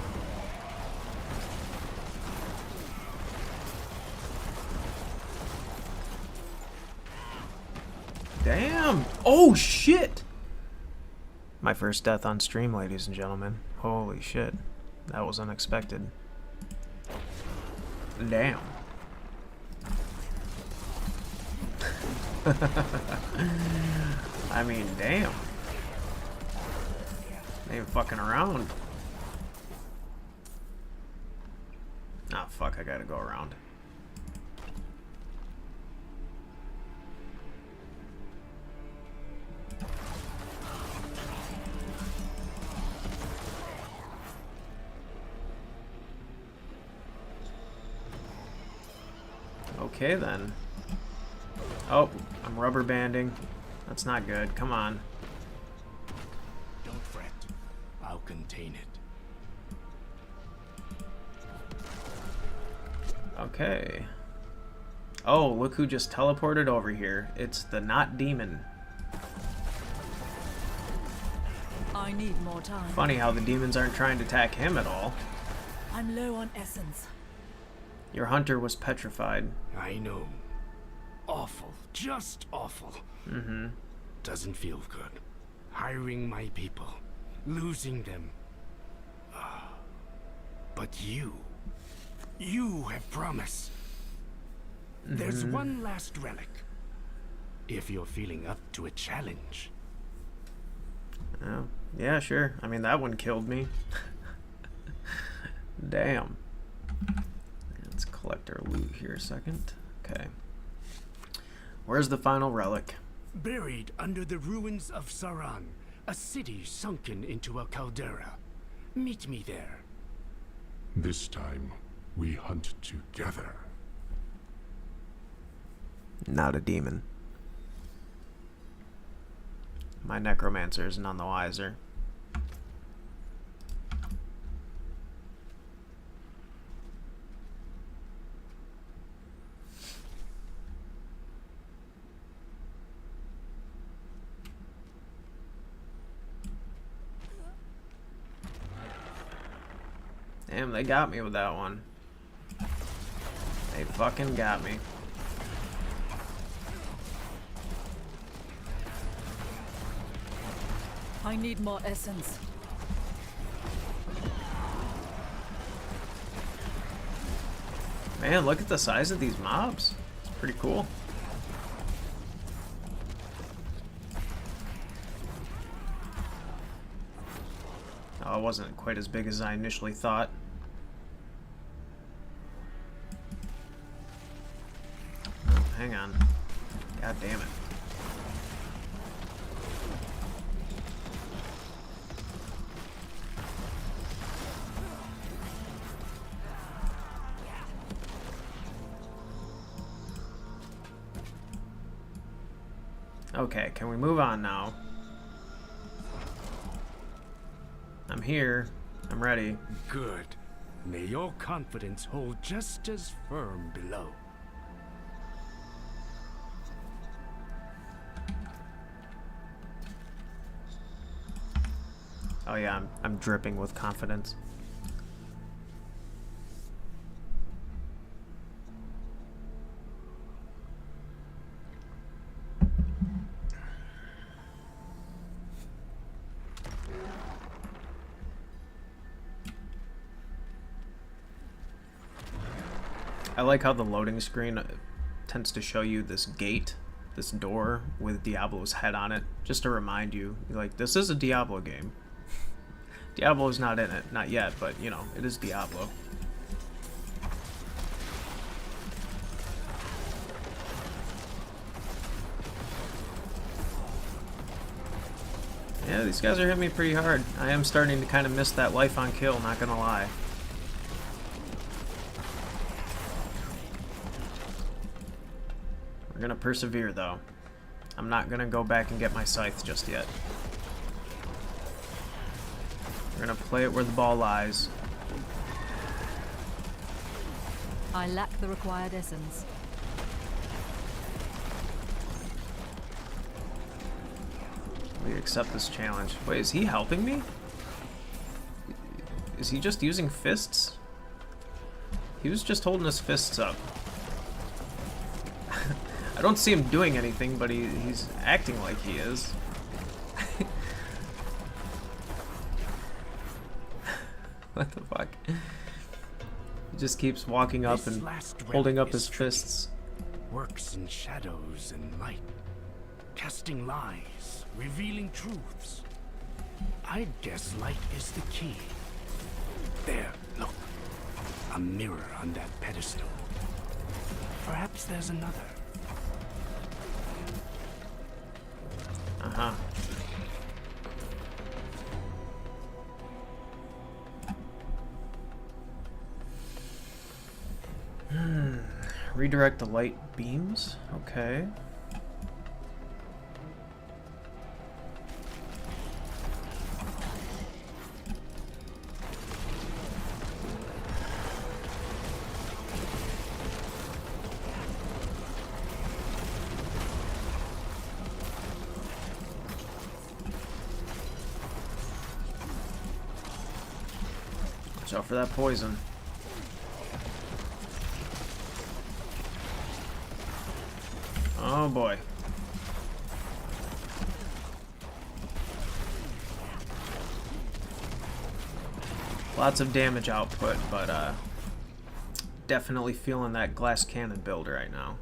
Damn! Oh shit! My first death on stream, ladies and gentlemen. Holy shit. That was unexpected. Damn. I mean, damn. They ain't fucking around. Ah, fuck, I gotta go around. Okay then. Oh, I'm rubber banding. That's not good. Come on. Don't fret. I'll contain it. Okay. Oh, look who just teleported over here. It's the not demon. I need more time. Funny how the demons aren't trying to attack him at all. I'm low on essence. Your hunter was petrified. I know. Awful. Just awful. Mm-hmm. Doesn't feel good. Hiring my people. Losing them. But you have promise. There's one last relic. If you're feeling up to a challenge. Oh, yeah, sure. I mean, that one killed me. Damn. Let's collect our loot here a second. Okay. Where's the final relic? Buried under the ruins of Saran, a city sunken into a caldera. Meet me there. This time, we hunt together. Not a demon. My Necromancer is none the wiser. Damn, they got me with that one. They fucking got me. I need more essence. Man, look at the size of these mobs. It's pretty cool. Oh, it wasn't quite as big as I initially thought. Oh, hang on. God damn it. Okay, can we move on now? I'm here. I'm ready. Good. May your confidence hold just as firm below. Oh yeah, I'm dripping with confidence. I like how the loading screen tends to show you this gate, this door with Diablo's head on it, just to remind you, like, this is a Diablo game. Diablo's not in it, not yet, but, you know, it is Diablo. Yeah, these guys are hitting me pretty hard. I am starting to kind of miss that life on kill, not gonna lie. We're gonna persevere, though. I'm not gonna go back and get my scythe just yet. We're gonna play it where the ball lies. I lack the required essence. We accept this challenge. Wait, is he helping me? Is he just using fists? He was just holding his fists up. I don't see him doing anything, but he's acting like he is. What the fuck? He just keeps walking up and holding up his fists. Works in shadows and light, casting lies, revealing truths. I'd guess light is the key. There, look. A mirror on that pedestal. Perhaps there's another. Uh-huh. Redirect the light beams. Okay. Watch out for that poison. Oh boy. Lots of damage output, but definitely feeling that glass cannon build right now.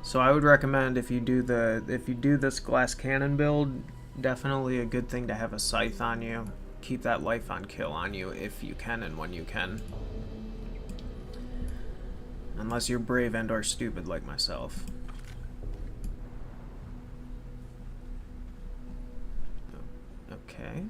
So I would recommend if you do this glass cannon build, definitely a good thing to have a scythe on you. Keep that life on kill on you if you can and when you can. Unless you're brave and or stupid like myself. Okay.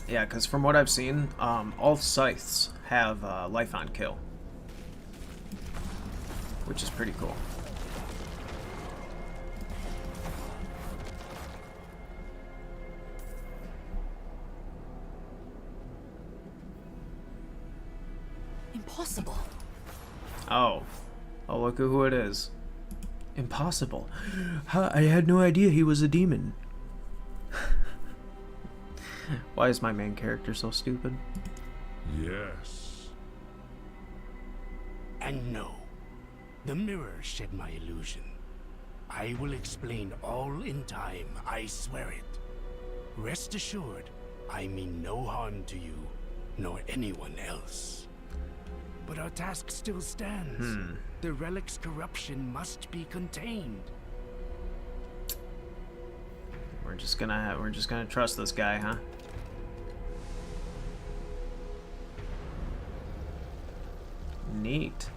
Yeah, because from what I've seen, all scythes have life on kill, which is pretty cool. Impossible. Oh, look at who it is. Impossible. I had no idea he was a demon. Why is my main character so stupid? Yes. And no, the mirror shed my illusion. I will explain all in time, I swear it. Rest assured, I mean no harm to you, nor anyone else. But our task still stands. The relic's corruption must be contained. We're just gonna trust this guy, huh? Neat.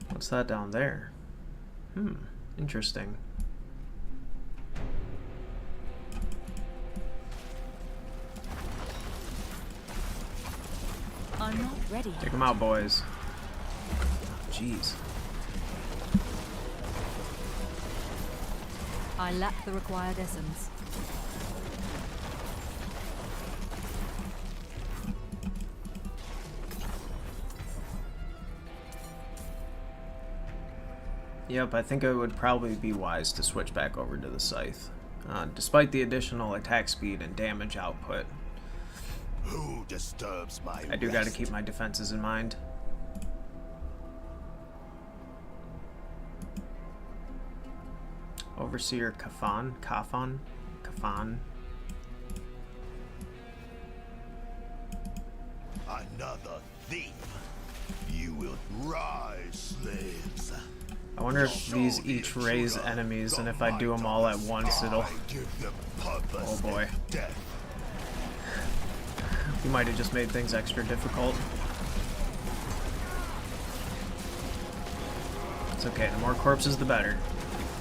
What's that down there? Interesting. I'm not ready. Take them out, boys. Jeez. I lack the required essence. Yep, I think it would probably be wise to switch back over to the scythe. Despite the additional attack speed and damage output, who disturbs my I do gotta keep my defenses in mind. Overseer Kafan. Another thief. You will rise, slaves. I wonder if these each raise enemies, and if I do them all at once, it'll... Oh boy. We might have just made things extra difficult. It's okay, the more corpses the better.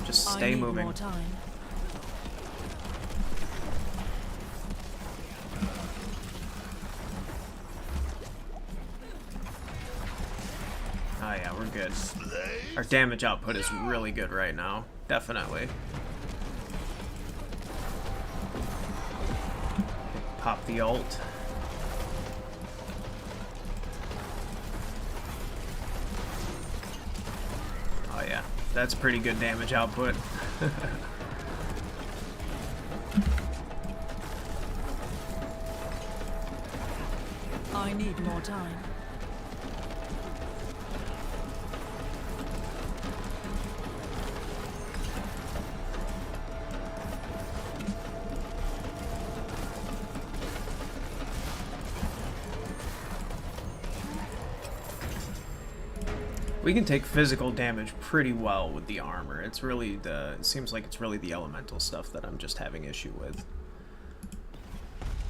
Just stay moving. More time. Oh yeah, we're good. Our damage output is really good right now. Definitely. Pop the ult. Oh yeah, that's pretty good damage output. I need more time. We can take physical damage pretty well with the armor. It's really it seems like it's really the elemental stuff that I'm just having issue with.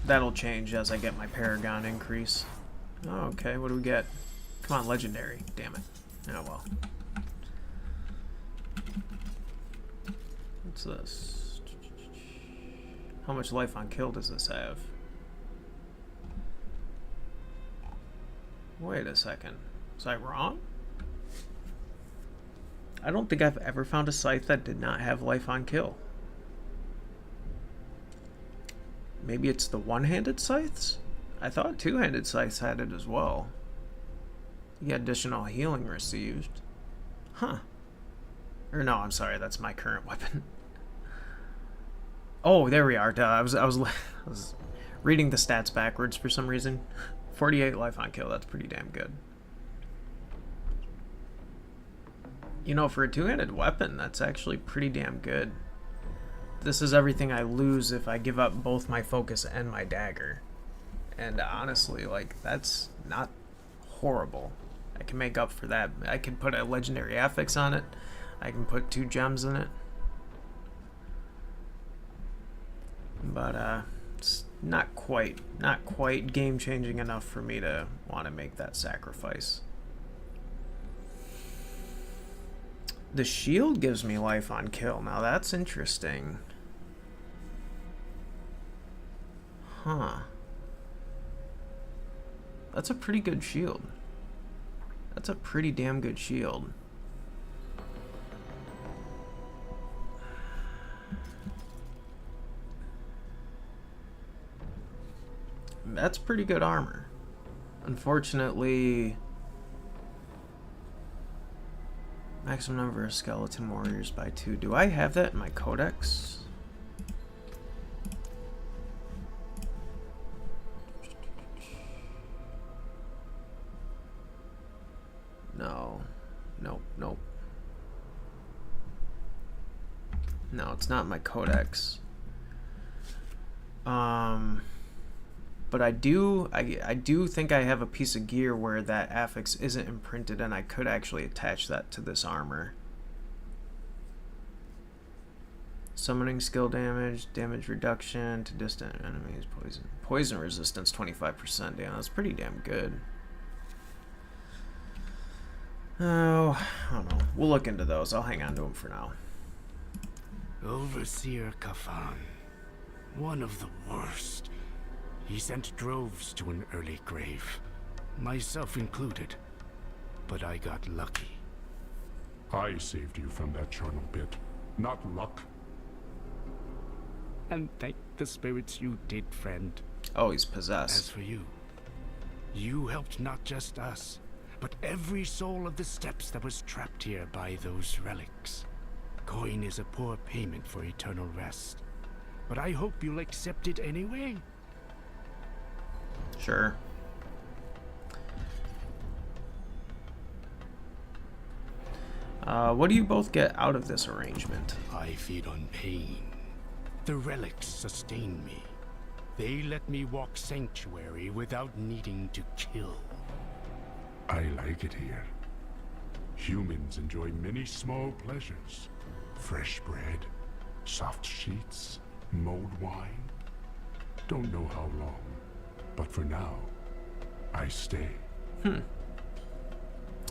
That'll change as I get my Paragon increase. Oh, okay, what do we get? Come on, legendary. Damn it. Oh well. What's this? How much life on kill does this have? Wait a second. Was I wrong? I don't think I've ever found a scythe that did not have life on kill. Maybe it's the one-handed scythes? I thought two-handed scythes had it as well. You get additional healing received. Huh. Or no, I'm sorry, that's my current weapon. Oh, there we are. Duh, I was reading the stats backwards for some reason. 48 life on kill, that's pretty damn good. You know, for a two-handed weapon, that's actually pretty damn good. This is everything I lose if I give up both my focus and my dagger. And honestly, like, that's not horrible. I can make up for that. I can put a legendary affix on it. I can put 2 gems in it. But it's not quite game-changing enough for me to want to make that sacrifice. The shield gives me life on kill. Now that's interesting. Huh. That's a pretty good shield. That's a pretty damn good shield. That's pretty good armor. Unfortunately, maximum number of skeleton warriors by 2. Do I have that in my codex? No. Nope, nope. No, it's not my codex. But I do think I have a piece of gear where that affix isn't imprinted, and I could actually attach that to this armor. Summoning skill damage, damage reduction to distant enemies, poison resistance 25%. Damn, that's pretty damn good. Oh, I don't know. We'll look into those. I'll hang on to them for now. Overseer Kafan. One of the worst. He sent droves to an early grave, myself included. But I got lucky. I saved you from that charnel pit, not luck. And thank the spirits you did, friend. Oh, he's possessed. As for you, you helped not just us, but every soul of the steppes that was trapped here by those relics. Coin is a poor payment for eternal rest, but I hope you'll accept it anyway. Sure. What do you both get out of this arrangement? I feed on pain. The relics sustain me. They let me walk sanctuary without needing to kill. I like it here. Humans enjoy many small pleasures. Fresh bread, soft sheets, mulled wine. Don't know how long, but for now, I stay.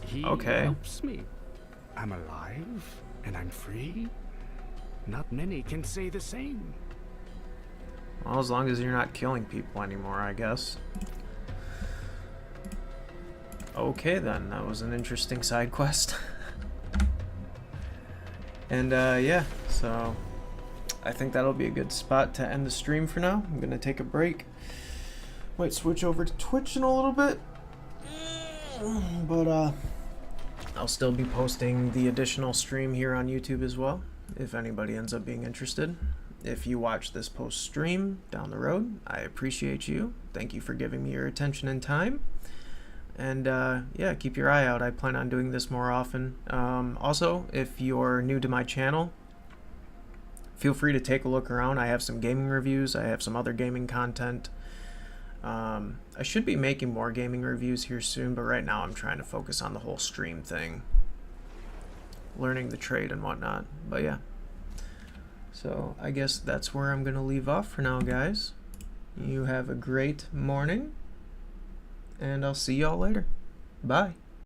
He helps me. I'm alive, and I'm free. Not many can say the same. Well, as long as you're not killing people anymore, I guess. Okay then, that was an interesting side quest. And yeah, so I think that'll be a good spot to end the stream for now. I'm gonna take a break. Might switch over to Twitch in a little bit. But I'll still be posting the additional stream here on YouTube as well, if anybody ends up being interested. If you watch this post stream down the road, I appreciate you. Thank you for giving me your attention and time. And yeah, keep your eye out. I plan on doing this more often. Also, if you're new to my channel, feel free to take a look around. I have some gaming reviews. I have some other gaming content. I should be making more gaming reviews here soon, but right now I'm trying to focus on the whole stream thing. Learning the trade and whatnot. But yeah. So I guess that's where I'm going to leave off for now, guys. You have a great morning. And I'll see y'all later. Bye.